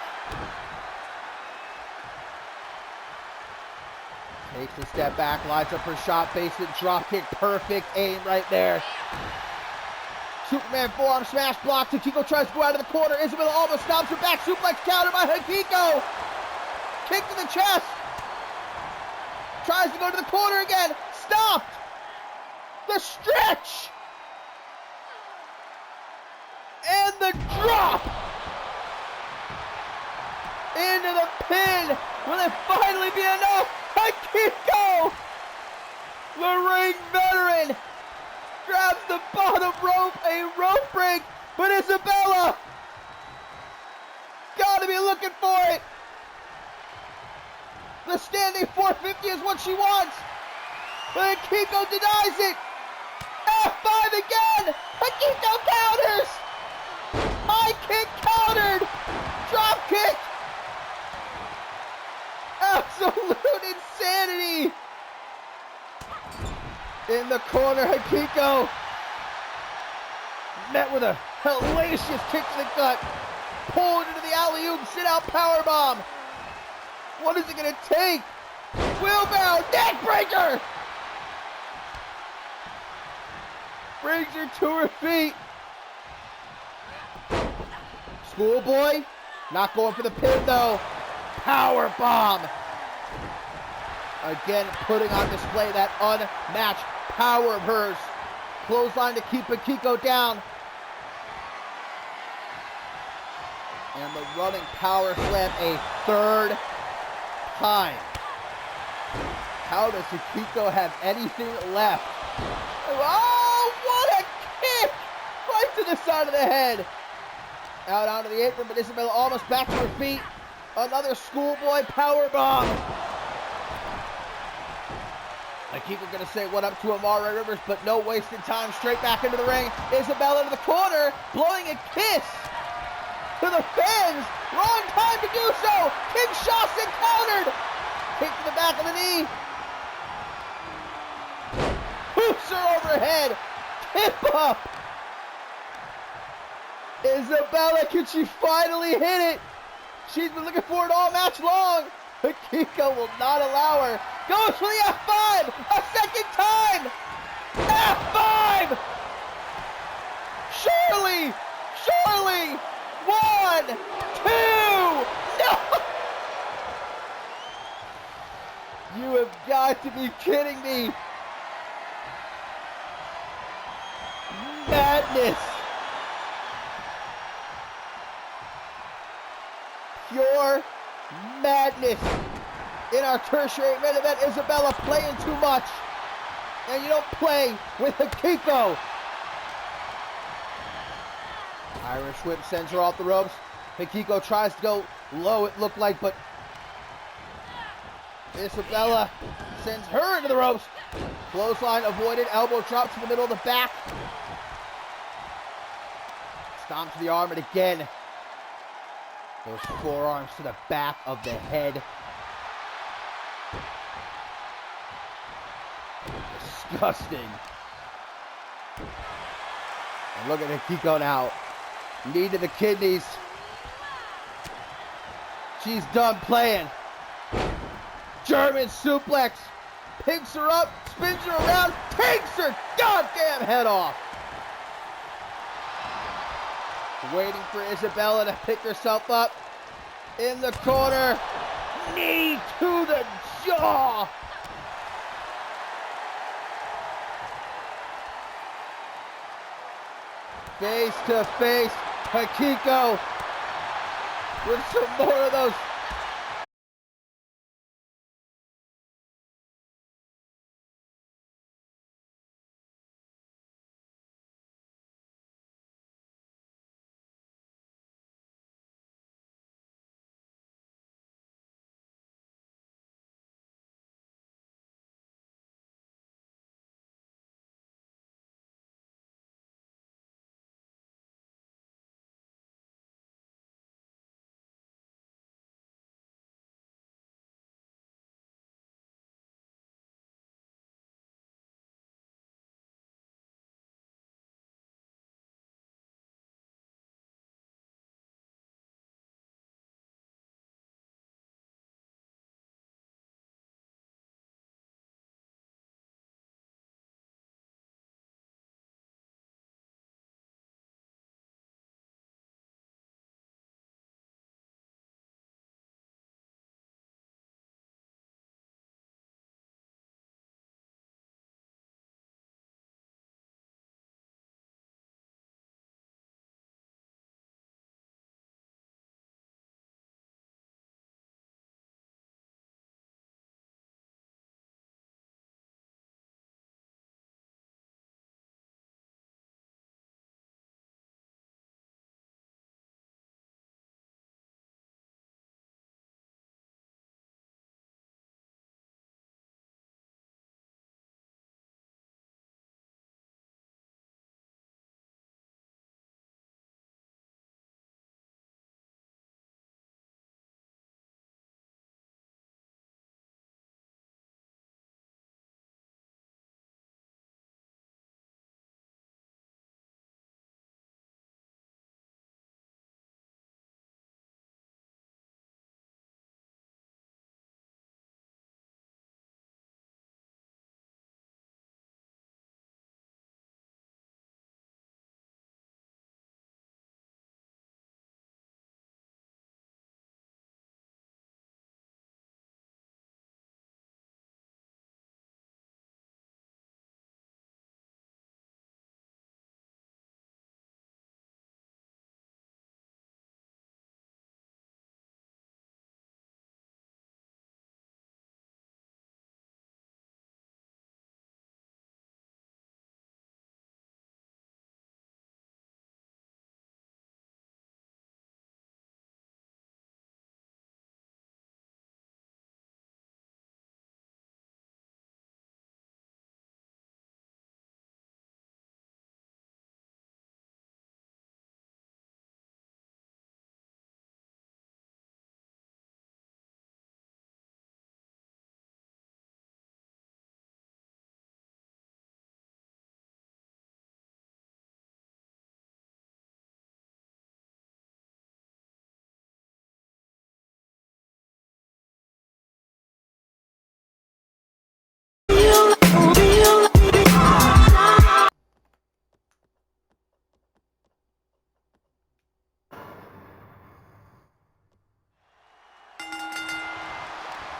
[SPEAKER 1] Takes a step back, lines up her shot, basement drop kick, perfect aim right there. Superman forearm smash block. Akiko tries to go out of the corner. Isabella almost stops her back. Suplex counter by Akiko. Kick to the chest. Tries to go to the corner again. Stopped. The stretch. And the drop. Into the pin. Will it finally be enough? Akiko, the ring veteran, grabs the bottom rope, a rope break, but Isabella gotta be looking for it. The standing 450 is what she wants, but Akiko denies it. F5 again. Akiko counters. High kick countered. Drop kick. Absolute insanity. In the corner, Akiko met with a hellacious kick to the gut. Pulled into the alley-oop, sit-out powerbomb. What is it going to take? Wheelbarrow, neck breaker. Brings her to her feet. Schoolboy, not going for the pin though. Power bomb. Again, putting on display that unmatched power of hers. Clothesline to keep Akiko down. And the running power slam a third time. How does Akiko have anything left? Oh, what a kick! Right to the side of the head. Out onto the apron, but Isabella almost back to her feet. Another schoolboy power bomb. Akiko gonna say what up to Amara Rivers, but no wasted time. Straight back into the ring. Isabella to the corner, blowing a kiss to the fans. Wrong time to do so. Kinshasa countered. Kick to the back of the knee. Hoops her overhead. Tip up. Isabella, can she finally hit it? She's been looking for it all match long. Akiko will not allow her. Goes for the F5. A second time. F5. Surely. 1, 2. No. You have got to be kidding me. Madness. Pure madness. In our tertiary main event, Isabella playing too much. And you don't play with Akiko. Irish whip sends her off the ropes. Akiko tries to go low, it looked like, but Isabella sends her into the ropes. Clothesline avoided, elbow drop to the middle of the back. Stomp to the arm, and again, those forearms to the back of the head. Disgusting. And look at Hikiko now. Knee to the kidneys. She's done playing. German suplex. Picks her up, spins her around, takes her goddamn head off. Waiting for Isabella to pick herself up. In the corner. Knee to the jaw. Face to face. Hikiko with some more of those.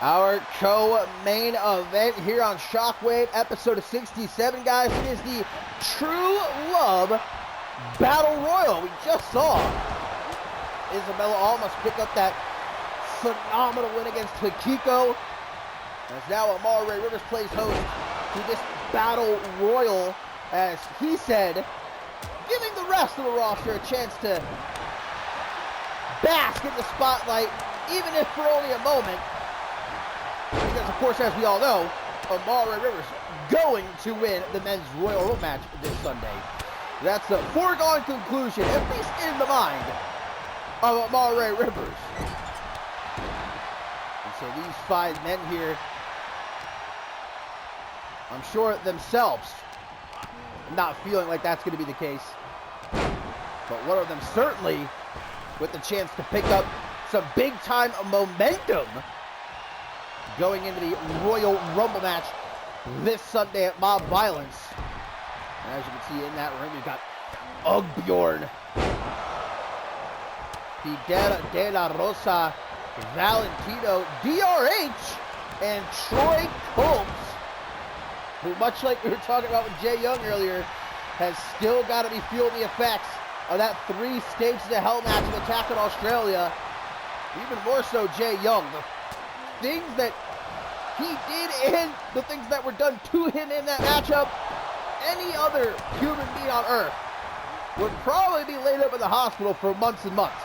[SPEAKER 1] Our co-main event here on Shockwave, episode 67, guys. It is the True Love Battle Royal. We just saw Isabella almost pick up that phenomenal win against Hikiko. As now Amare Rivers plays host to this Battle Royal, as he said, giving the rest of the roster a chance to bask in the spotlight, even if for only a moment. Because, of course, as we all know, Amare Rivers going to win the men's Royal Rumble match this Sunday. That's the foregone conclusion, at least in the mind of Amare Rivers. And so these five men here, I'm sure themselves, I'm not feeling like that's going to be the case. But one of them certainly with the chance to pick up some big-time momentum going into the Royal Rumble match this Sunday at Mob Violence. And as you can see in that room, you've got Ugbjorn, Fidel de la Rosa, Valentino, DRH, and Troy Colts, who, much like we were talking about with Jay Young earlier, has still got to be feeling the effects of that 3 Stages of Hell match of Attack in Australia. Even more so Jay Young. The things that he did and the things that were done to him in that matchup, any other human being on earth would probably be laid up in the hospital for months and months.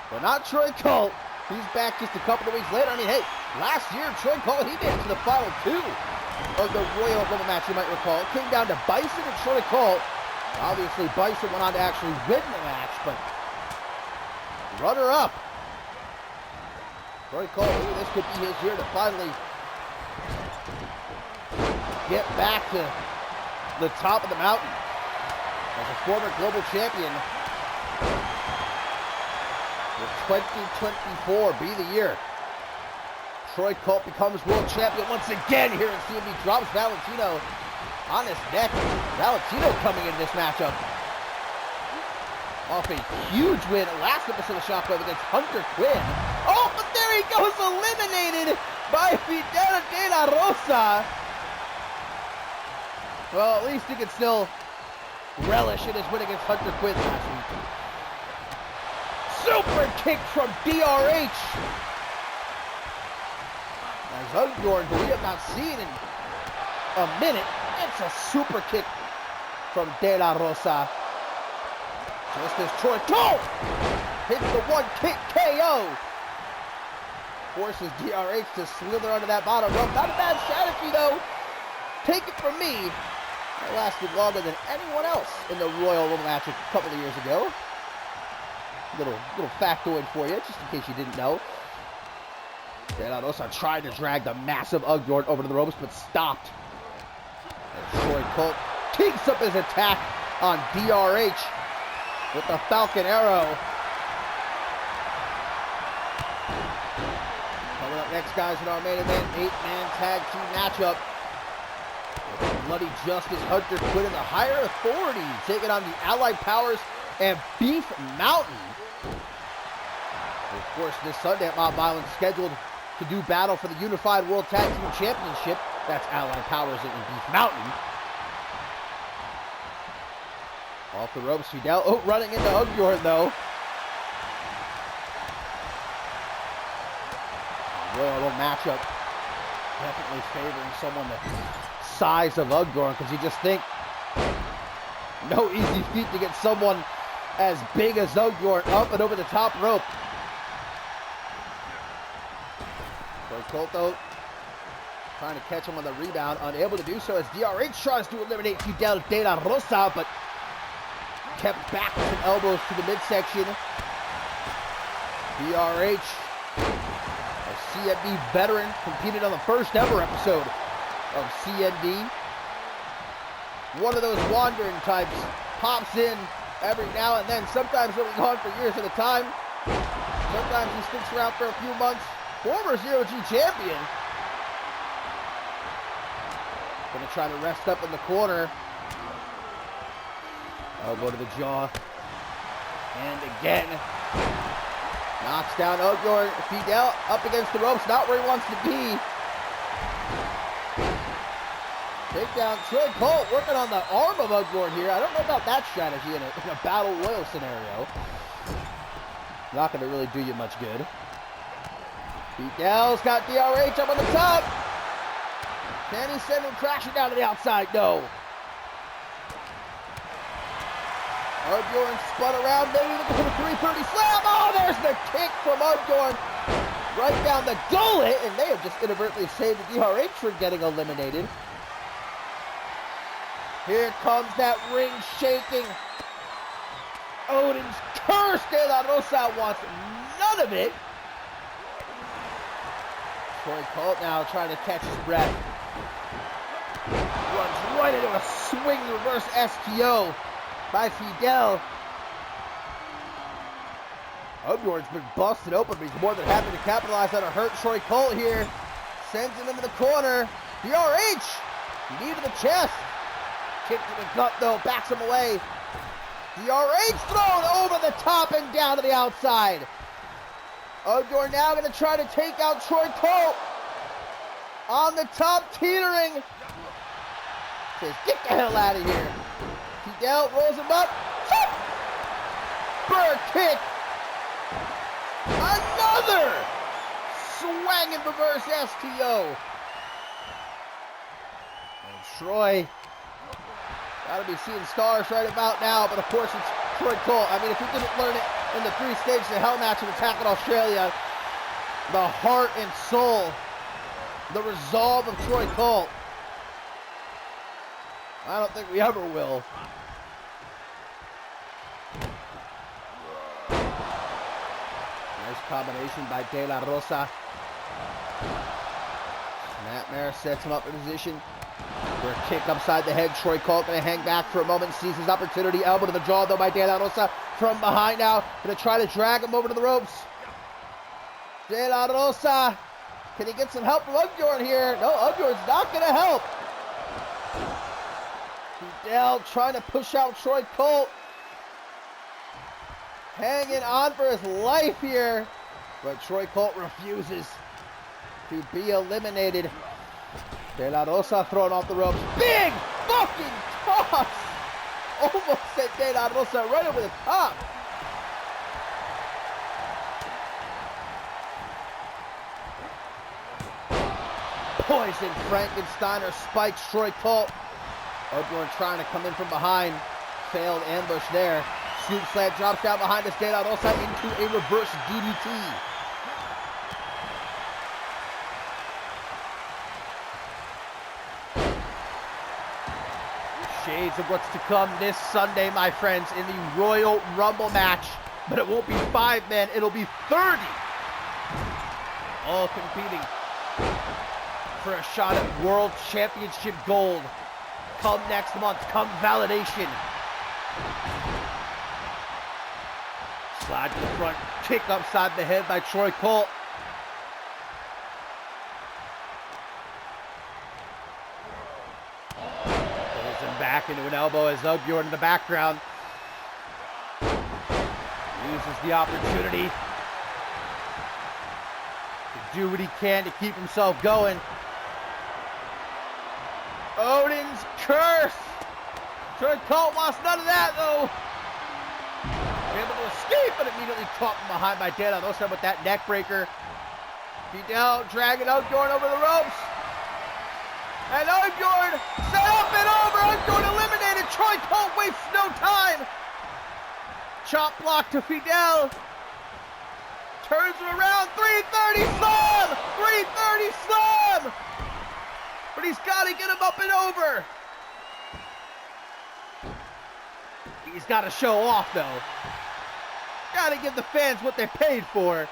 [SPEAKER 1] But not Troy Colt. He's back just a couple of weeks later. I mean, hey, last year, Troy Colt, he made it to the final 2 of the Royal Rumble match, you might recall. It came down to Bison and Troy Colt. Obviously, Bison went on to actually win the match, but runner-up. Troy Colt, maybe this could be his year to finally get back to the top of the mountain as a former global champion. Will 2024 be the year Troy Colt becomes world champion once again here in CMV? Drops Valentino on his neck. Valentino coming in this matchup off a huge win last episode of Shockwave against Hunter Quinn. Oh, but there he goes, eliminated by Fidel de la Rosa. Well, at least he can still relish in his win against Hunter Quinn last week. Super kick from DRH. As Ugbjorn, who we have not seen in a minute, it's a super kick from De La Rosa. Just as Troy Colt hits the 1-kick KO. Forces DRH to slither under that bottom rope. Not a bad strategy, though. Take it from me. That lasted longer than anyone else in the Royal Rumble match a couple of years ago. Little factoid for you, just in case you didn't know. De La Rosa tried to drag the massive Ugbjorn over to the ropes, but stopped. And Troy Colt keeps up his attack on DRH with the Falcon Arrow. Coming up next, guys, in our main event, 8-man tag team matchup. Bloody Justice, Hunter Quinn, and the Higher Authority taking on the Allied Powers and Beef Mountain. Of course, this Sunday at Mob Violence, scheduled to do battle for the Unified World Tag Team Championship. That's Allied Powers and Beef Mountain. Off the ropes, Fidel. Oh, running into Ugbjorn, though. Royal Rumble matchup. Definitely favoring someone the size of Ugbjorn, because you just think no easy feat to get someone as big as Ugbjorn up and over the top rope. Troy Colt, though, trying to catch him on the rebound, unable to do so as DRH tries to eliminate Fidel de la Rosa, but kept back with some elbows to the midsection. DRH, a CMV veteran, competed on the first ever episode of CMV. One of those wandering types, pops in every now and then. Sometimes he'll be gone for years at a time. Sometimes he sticks around for a few months. Former Zero-G champion. Gonna try to rest up in the corner. Elbow to the jaw. And again. Knocks down Ugbjorn. Fidel up against the ropes. Not where he wants to be. Takedown. Troy Colt working on the arm of Ugbjorn here. I don't know about that strategy in a battle royal scenario. Not going to really do you much good. Fidel's got DRH up on the top. Can he send him crashing down to the outside? No. Ugbjorn spun around, maybe looking for the 330 slam. Oh, there's the kick from Ugbjorn right down the gullet, and they have just inadvertently saved the DRH from getting eliminated. Here comes that ring shaking. Odin's curse. De La Rosa wants none of it. Troy Colt now trying to catch his breath. Runs right into a swing reverse STO by Fidel. Bjorn's been busted open, but he's more than happy to capitalize on a hurt Troy Colt here. Sends him into the corner. DRH! Knee to the chest. Kick to the gut, though. Backs him away. DRH thrown over the top and down to the outside. Bjorn now going to try to take out Troy Colt. On the top, teetering. Says, get the hell out of here. Fidel rolls him up. Bird kick. Another swinging reverse STO. And Troy got to be seeing stars right about now, but of course it's Troy Colt. I mean, if he didn't learn it in the 3 stages of Hell match in Attack on Australia, the heart and soul, the resolve of Troy Colt, I don't think we ever will. Nice combination by De La Rosa. Snapmare sets him up in position for a kick upside the head. Troy Colt going to hang back for a moment, sees his opportunity. Elbow to the jaw though by De La Rosa from behind now. Going to try to drag him over to the ropes. De La Rosa, can he get some help from Bjorn here? No, Bjorn's not going to help. Fidel trying to push out Troy Colt. Hanging on for his life here. But Troy Colt refuses to be eliminated. De La Rosa thrown off the ropes. Big fucking toss. Almost sent De La Rosa right over the top. Poison Frankensteiner spikes Troy Colt. Bjorn trying to come in from behind. Failed ambush there. Scoop slam drops down behind us. De La Rosa into a reverse DDT. Shades of what's to come this Sunday, my friends, in the Royal Rumble match. But it won't be 5 men, it'll be 30. All competing for a shot at World Championship gold. Come next month, come validation. Slide to the front, kick upside the head by Troy Colt. Pulls him back into an elbow as Bjorn in the background uses the opportunity to do what he can to keep himself going. Odin's curse. Troy Colt wants none of that though. Able to escape, but immediately caught from behind by De La Rosa with that neck breaker. Fidel dragging Bjorn over the ropes. And Bjorn set up and over. Bjorn eliminated. Troy Colt wastes no time. Chop block to Fidel. Turns him around. 330 slam. 330 slam. But he's got to get him up and over. He's got to show off, though. Got to give the fans what they paid for.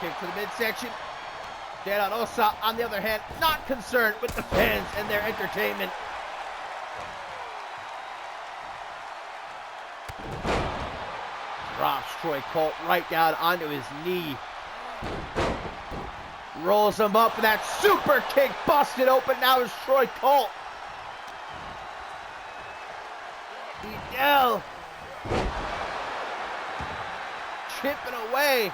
[SPEAKER 1] Kick to the midsection. De La Rosa, on the other hand, not concerned with the fans and their entertainment. Drops Troy Colt right down onto his knee. Rolls him up, and that super kick busted open. Now is Troy Colt. Fidel chipping away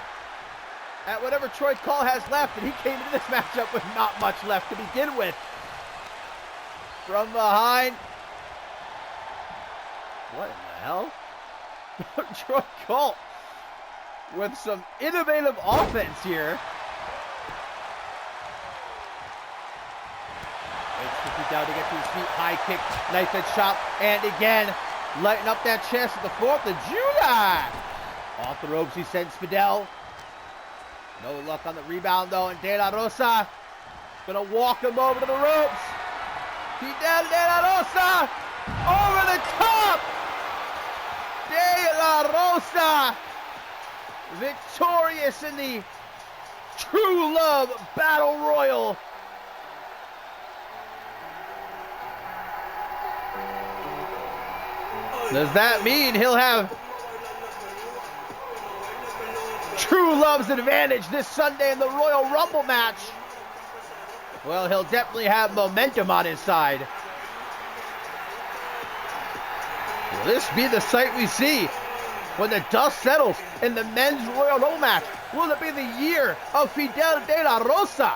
[SPEAKER 1] at whatever Troy Colt has left, and he came into this matchup with not much left to begin with. From behind. What in the hell? Troy Colt with some innovative offense here. Waits down to get to his feet. High kick, knife edge chop, and again, lighten up that chest at the 4th of July. Off the ropes, he sends Fidel. No luck on the rebound, though, and De La Rosa gonna walk him over to the ropes. Fidel, De La Rosa, over the top. De La Rosa, victorious in the True Love Battle Royal. Does that mean he'll have True Love's advantage this Sunday in the Royal Rumble match? Well, he'll definitely have momentum on his side. Will this be the sight we see when the dust settles in the men's Royal Rumble match? Will it be the year of Fidel de la Rosa?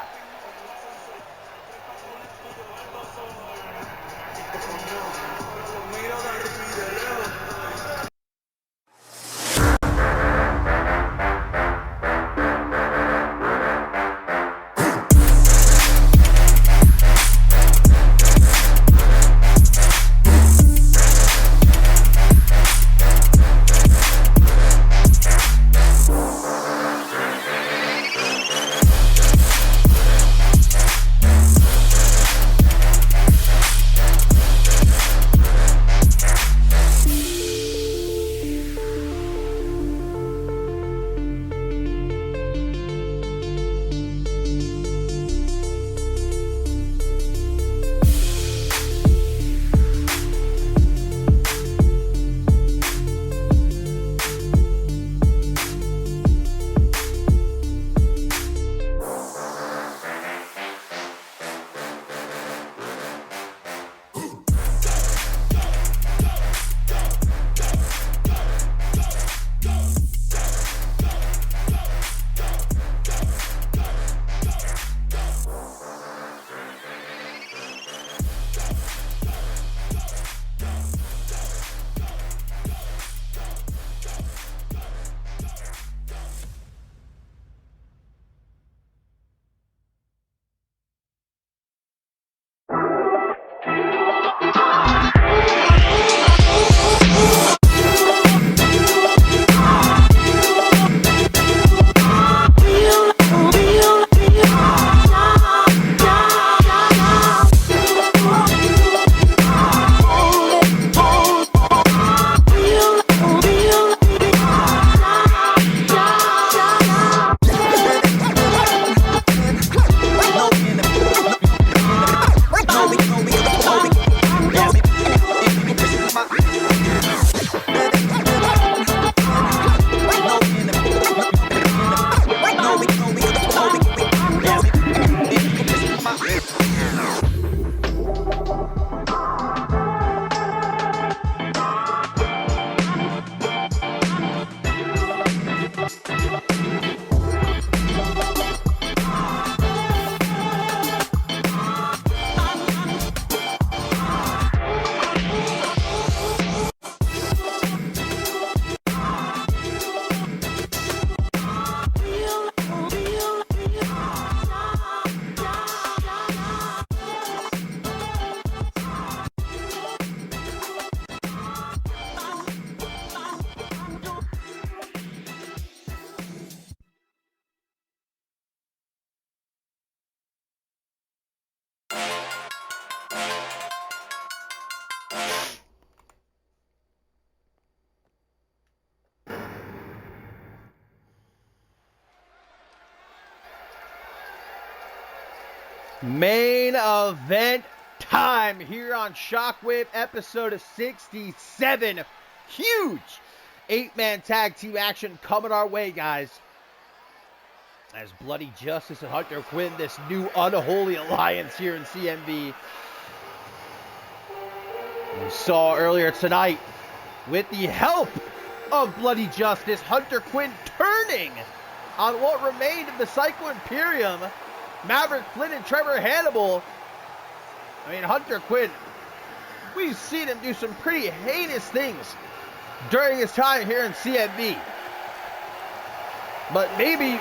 [SPEAKER 1] Main event time here on Shockwave, episode 67. Huge 8-man tag team action coming our way, guys. As Bloody Justice and Hunter Quinn, this new unholy alliance here in CMV. We saw earlier tonight, with the help of Bloody Justice, Hunter Quinn turning on what remained of the Psycho Imperium, Maverick Flynn and Trevor Hannibal. I mean, Hunter Quinn, we've seen him do some pretty heinous things during his time here in CMV. But maybe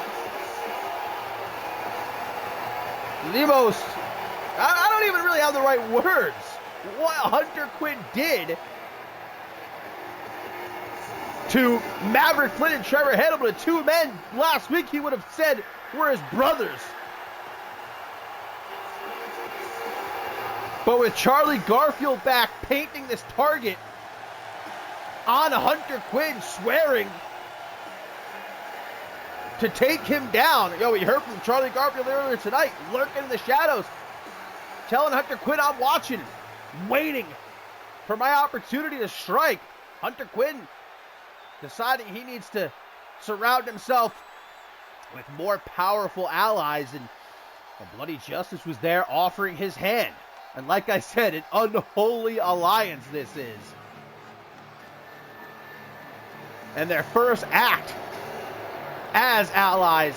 [SPEAKER 1] the most, I don't even really have the right words, what Hunter Quinn did to Maverick Flynn and Trevor Hannibal, the two men last week he would have said were his brothers. But with Charlie Garfield back, painting this target on Hunter Quinn, swearing to take him down. Yo, we heard from Charlie Garfield earlier tonight, lurking in the shadows, telling Hunter Quinn, I'm watching, waiting for my opportunity to strike. Hunter Quinn deciding he needs to surround himself with more powerful allies, and Bloody Justice was there offering his hand. And like I said, an unholy alliance this is. And their first act as allies,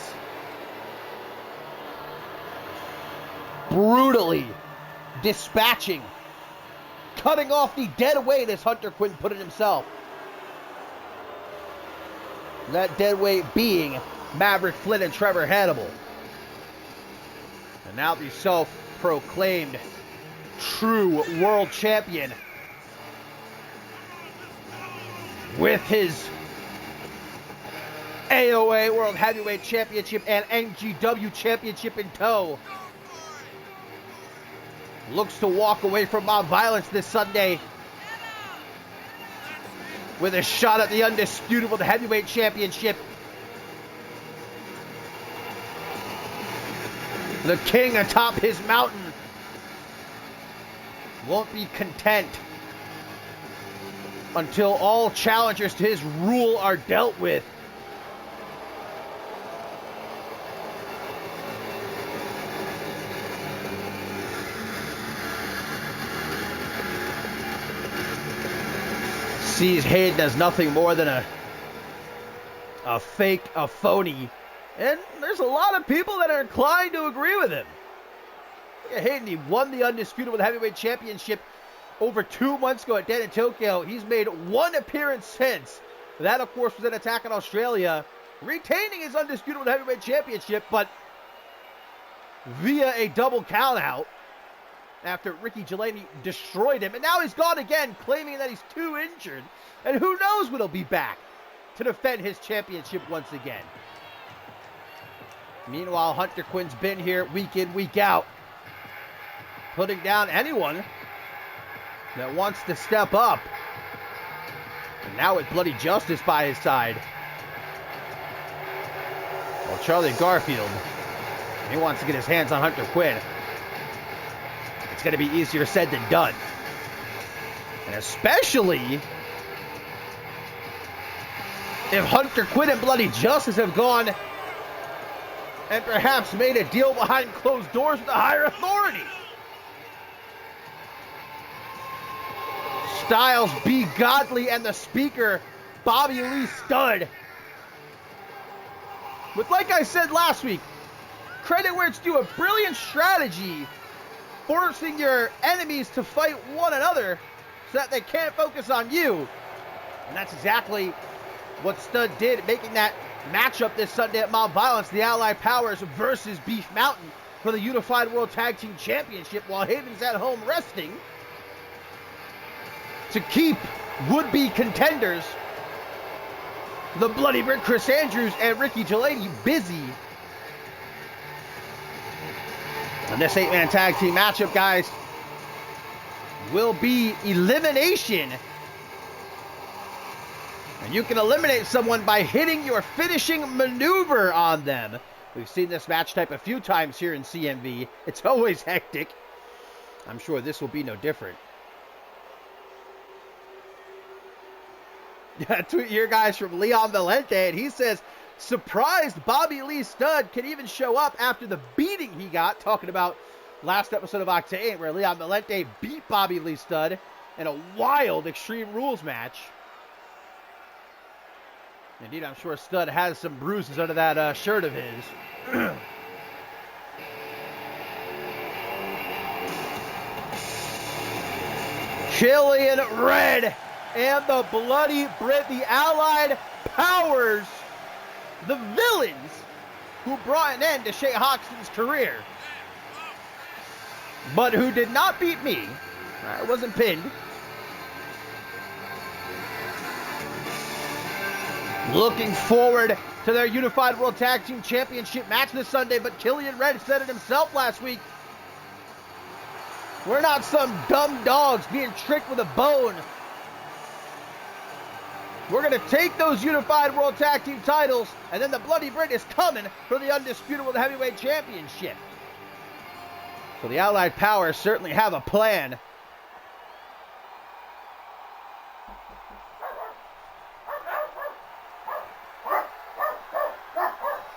[SPEAKER 1] brutally dispatching, cutting off the dead weight, as Hunter Quinn put it himself. That dead weight being Maverick Flynn and Trevor Hannibal. And now the self-proclaimed true world champion, with his AOA World Heavyweight Championship and NGW Championship in tow, looks to walk away from Mob Violence this Sunday with a shot at the undisputed World Heavyweight Championship. The king atop his mountain won't be content until all challengers to his rule are dealt with. Sees Hayden as nothing more than a fake, a phony. And there's a lot of people that are inclined to agree with him. Look at Hayden. He won the Undisputed World Heavyweight Championship over 2 months ago at Den in Tokyo. He's made one appearance since. That, of course, was an Attack in Australia, retaining his Undisputed World Heavyweight Championship, but via a double countout after Ricky Delaney destroyed him. And now he's gone again, claiming that he's too injured. And who knows when he'll be back to defend his championship once again. Meanwhile, Hunter Quinn's been here week in, week out, putting down anyone that wants to step up. And now with Bloody Justice by his side. Well, Charlie Garfield, he wants to get his hands on Hunter Quinn. It's going to be easier said than done. And especially if Hunter Quinn and Bloody Justice have gone and perhaps made a deal behind closed doors with a higher authority. Styles B. Godly and the speaker, Bobby Lee Studd, with, like I said last week, credit where it's due, a brilliant strategy, forcing your enemies to fight one another so that they can't focus on you. And that's exactly what Studd did, making that matchup this Sunday at Mob Violence, the Allied Powers versus Beef Mountain for the Unified World Tag Team Championship, while Hayden's at home resting to keep would-be contenders, the Bloody Brick Chris Andrews and Ricky Delaney, busy. And this 8-man tag team matchup, guys, will be elimination. And you can eliminate someone by hitting your finishing maneuver on them. We've seen this match type a few times here in CMV. It's always hectic. I'm sure this will be no different. A tweet here, guys, from Leon Valente, and he says, surprised Bobby Lee Studd can even show up after the beating he got, talking about last episode of Octane, where Leon Valente beat Bobby Lee Studd in a wild Extreme Rules match. Indeed, I'm sure Studd has some bruises under that shirt of his. Killian Red and the Bloody Brit, the Allied Powers, the villains who brought an end to Shay Hoxton's career, but who did not beat me. I wasn't pinned. Looking forward to their Unified World Tag Team Championship match this Sunday, but Killian Red said it himself last week. We're not some dumb dogs being tricked with a bone. We're going to take those Unified World Tag Team titles, and then the Bloody Brit is coming for the Undisputed World Heavyweight Championship. So the Allied Powers certainly have a plan.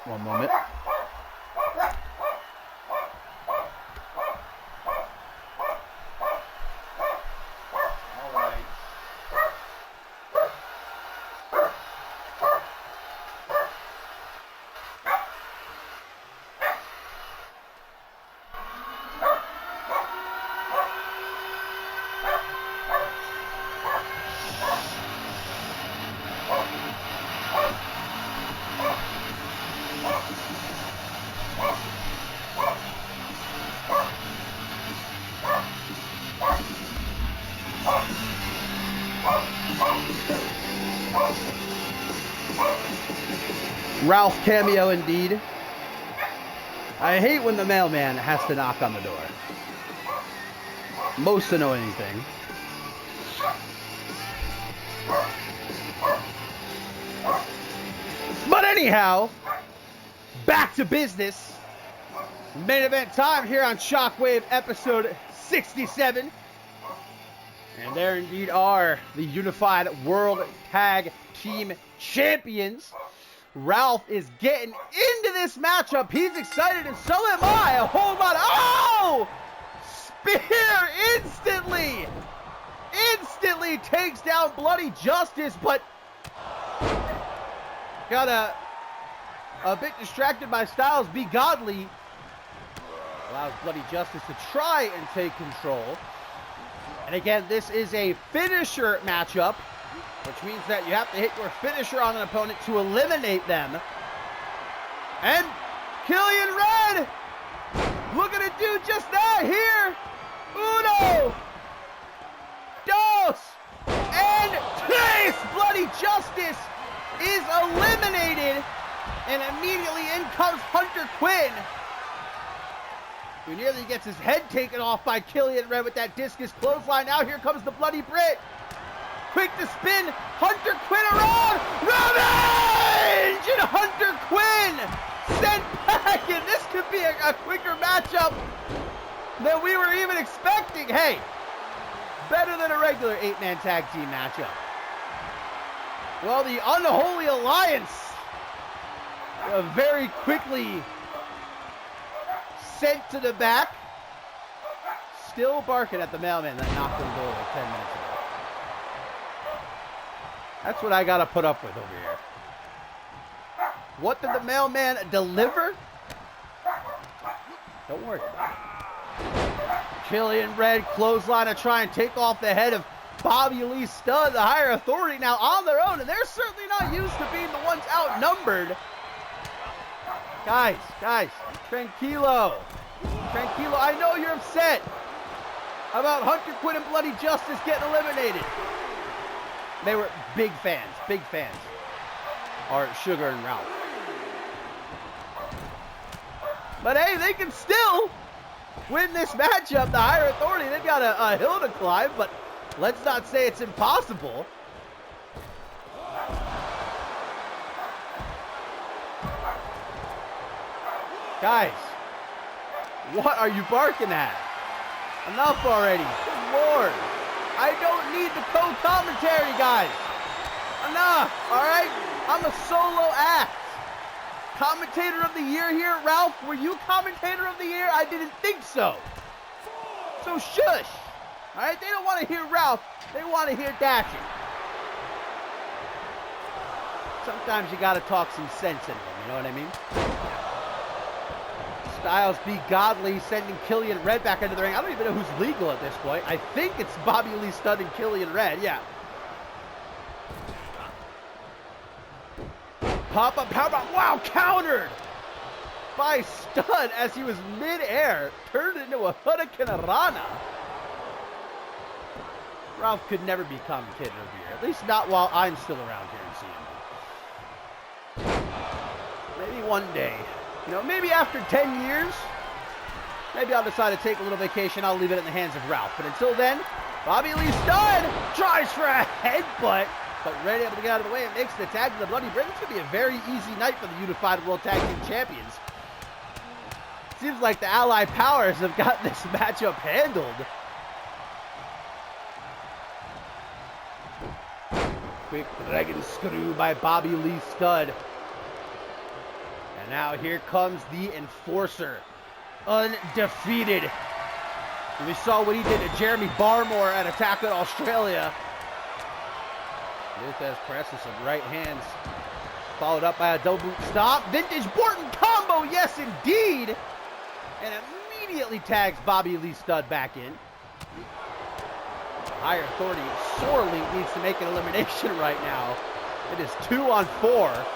[SPEAKER 1] One moment. Ralph cameo indeed. I hate when the mailman has to knock on the door. Most annoying thing. But anyhow, back to business. Main event time here on Shockwave episode 67. And there indeed are the Unified World Tag Team Champions. Ralph is getting into this matchup. He's excited, and so am I. Hold on. Oh! Spear instantly! Instantly takes down Bloody Justice, but got a bit distracted by Styles. Be Godly allows Bloody Justice to try and take control. And again, this is a finisher matchup, which means that you have to hit your finisher on an opponent to eliminate them. And Killian Red, looking to do just that here. Uno, dos, and tres. Bloody Justice is eliminated, and immediately in comes Hunter Quinn, who nearly gets his head taken off by Killian Red with that discus clothesline. Now here comes the Bloody Brit. Quick to spin, Hunter Quinn around, revenge! And Hunter Quinn sent back, and this could be a quicker matchup than we were even expecting. Hey, better than a regular 8-man tag team matchup. Well, the Unholy Alliance very quickly sent to the back. Still barking at the mailman that knocked on the door like 10 minutes ago. That's what I gotta put up with over here. What did the mailman deliver? Don't worry about it. Killian Red clothesline to try and take off the head of Bobby Lee Studd, the higher authority, now on their own, and they're certainly not used to being the ones outnumbered. Guys, tranquilo. Tranquilo, I know you're upset about Hunter Quinn and Bloody Justice getting eliminated. They were big fans. Are Sugar and Ralph. But hey, they can still win this matchup. The higher authority, they've got a hill to climb, but let's not say it's impossible. Guys, what are you barking at? Enough already. Good Lord. I don't need the co-commentary, guys. Enough, all right? I'm a solo act. Commentator of the year here, Ralph. Were you commentator of the year? I didn't think so. So shush. All right? They don't want to hear Ralph. They want to hear Dashing. Sometimes you got to talk some sense into them, you know what I mean? Styles Be Godly sending Killian Red back into the ring. I don't even know who's legal at this point. I think it's Bobby Lee Studd and Killian Red. Yeah. Pop-up powerbomb. Wow, countered by Studd as he was mid-air. Turned into a Hurricane Rana. Ralph could never be commentator of the year. At least not while I'm still around here in CMV. Maybe one day. You know, maybe after 10 years, maybe I'll decide to take a little vacation. I'll leave it in the hands of Ralph. But until then, Bobby Lee Studd tries for a headbutt, but Red able to get out of the way and makes the tag to the Bloody Brit. It's going to be a very easy night for the Unified World Tag Team Champions. Seems like the Allied Powers have got this matchup handled. Quick dragon screw by Bobby Lee Studd. And Now here comes the Enforcer. Undefeated. We saw what he did to Jeremy Barmore at Attack on Australia. Luthez presses some right hands. Followed up by a double boot stop. Vintage Borton combo, yes indeed. And immediately tags Bobby Lee Stud back in. Higher Authority sorely needs to make an elimination right now. It is 2 on 4.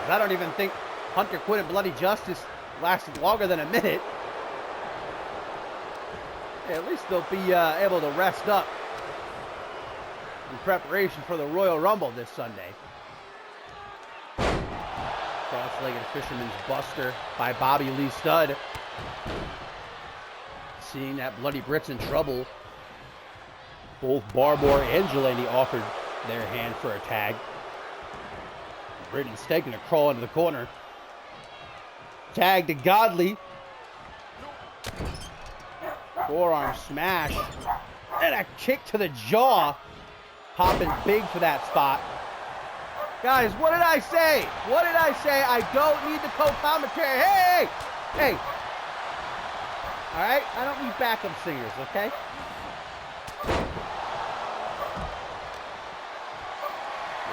[SPEAKER 1] I don't even think Hunter Quinn and Bloody Justice lasted longer than a minute. Yeah, at least they'll be able to rest up in preparation for the Royal Rumble this Sunday. Cross-legged Fisherman's Buster by Bobby Lee Stud. Seeing that Bloody Brit's in trouble, both Barmore and Delaney offered their hand for a tag. Brittany's taking a crawl into the corner. Tag to Godly. Forearm smash. And a kick to the jaw. Popping big for that spot. Guys, what did I say? What did I say? I don't need the co-commentary. Hey! Hey! Alright? I don't need backup singers, okay?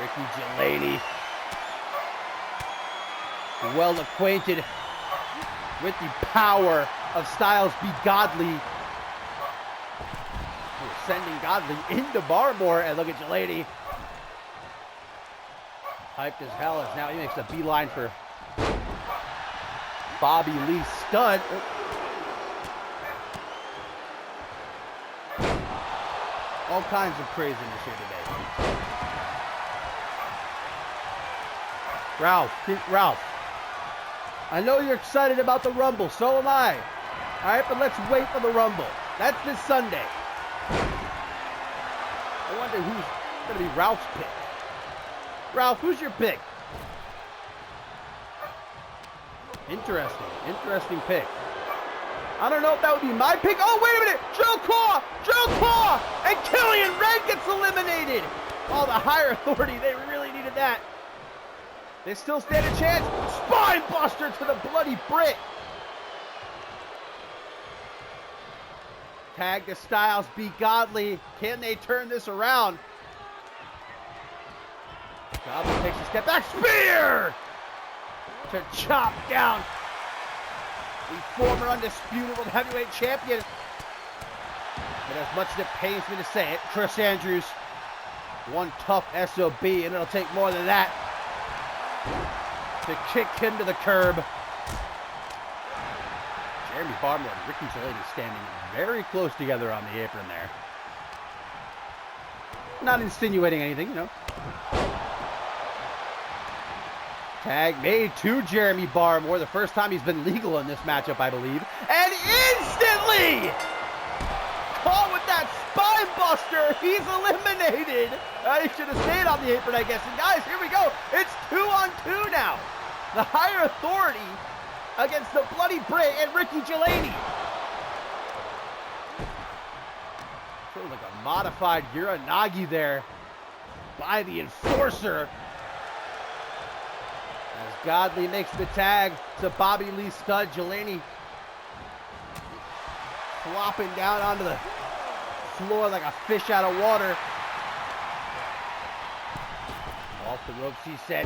[SPEAKER 1] Ricky Delaney. Well acquainted with the power of Styles Be Godly. We're sending Godly into Barmore, and look at Delaney. Hyped as hell as now he makes a beeline for Bobby Lee Stud. All kinds of craziness here today. Ralph. I know you're excited about the Rumble, so am I. All right, but let's wait for the Rumble. That's this Sunday. I wonder who's going to be Ralph's pick. Ralph, who's your pick? Interesting pick. I don't know if that would be my pick. Oh, wait a minute. Joe Claw, and Killian Red gets eliminated. Oh, the Higher Authority, they really needed that. They still stand a chance. Spine buster to the Bloody Brit. Tag to Styles Be Godly. Can they turn this around? Godly takes a step back. Spear! To chop down the former undisputed world heavyweight champion. But as much as it pains me to say it, Chris Andrews, one tough SOB, and it'll take more than that to kick him to the curb. Jeremy Barmore and Ricky Delaney standing very close together on the apron there. Not insinuating anything, you know. Tag made to Jeremy Barmore, the first time he's been legal in this matchup, I believe. And instantly, caught with that spine buster, he's eliminated. He should have stayed on the apron, I guess. And guys, here we go. It's 2 on 2 now. The Higher Authority against the Bloody Brit and Ricky Delaney. Sort of like a modified Uranagi there by the Enforcer. As Godly makes the tag to Bobby Lee Stud, Delaney flopping down onto the floor like a fish out of water. Off the ropes, he said.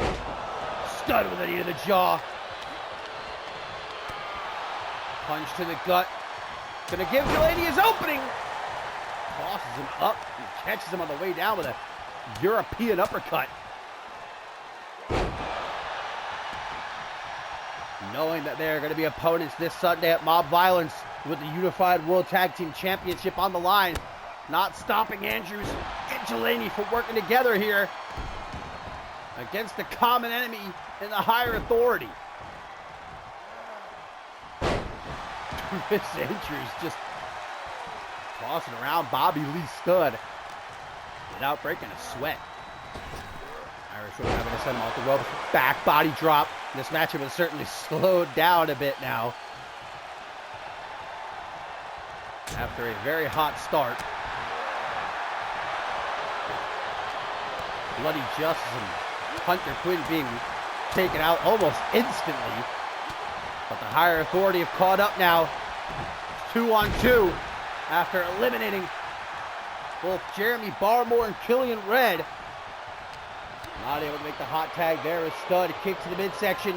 [SPEAKER 1] Stud with a knee to the jaw. Punch to the gut. Gonna give Delaney his opening. Tosses him up and catches him on the way down with a European uppercut. Knowing that they're going to be opponents this Sunday at Mob Violence with the Unified World Tag Team Championship on the line. Not stopping Andrews and Delaney from working together here against the common enemy in the Higher Authority. Chris Andrews just tossing around Bobby Lee Stud without breaking a sweat. Irish Whip having to send him off the ropes. Back body drop. This matchup has certainly slowed down a bit now after a very hot start. Bloody Justice and Hunter Quinn being taken out almost instantly. But the higher authority have caught up now. 2-on-2 after eliminating both Jeremy Barmore and Killian Red. Not able to make the hot tag there as Stud. Kick to the midsection.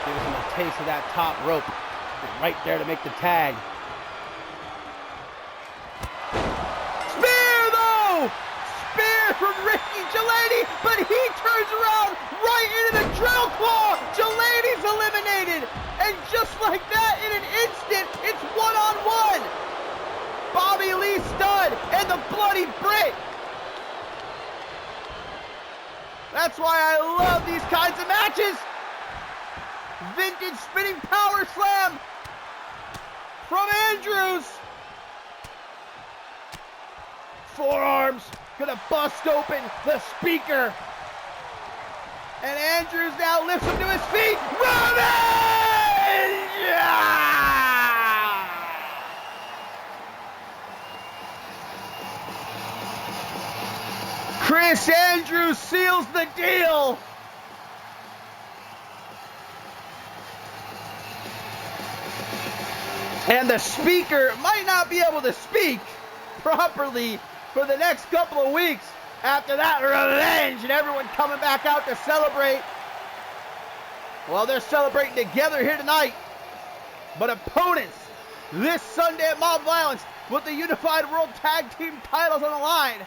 [SPEAKER 1] Gives him a taste of that top rope. And right there to make the tag. Spear though! Spear from Ricky Gelady, but he turns around right into the drill claw. Gelady's eliminated. And just like that, in an instant, it's one-on-one. Bobby Lee Stud and the Bloody Brit. That's why I love these kinds of matches. Vintage spinning power slam from Andrews. Forearms gonna bust open the speaker. And Andrews now lifts him to his feet. Revenge! Chris Andrews seals the deal. And the speaker might not be able to speak properly for the next couple of weeks after that revenge and everyone coming back out to celebrate. Well, they're celebrating together here tonight. But opponents this Sunday at Mob Violence with the Unified World Tag Team titles on the line.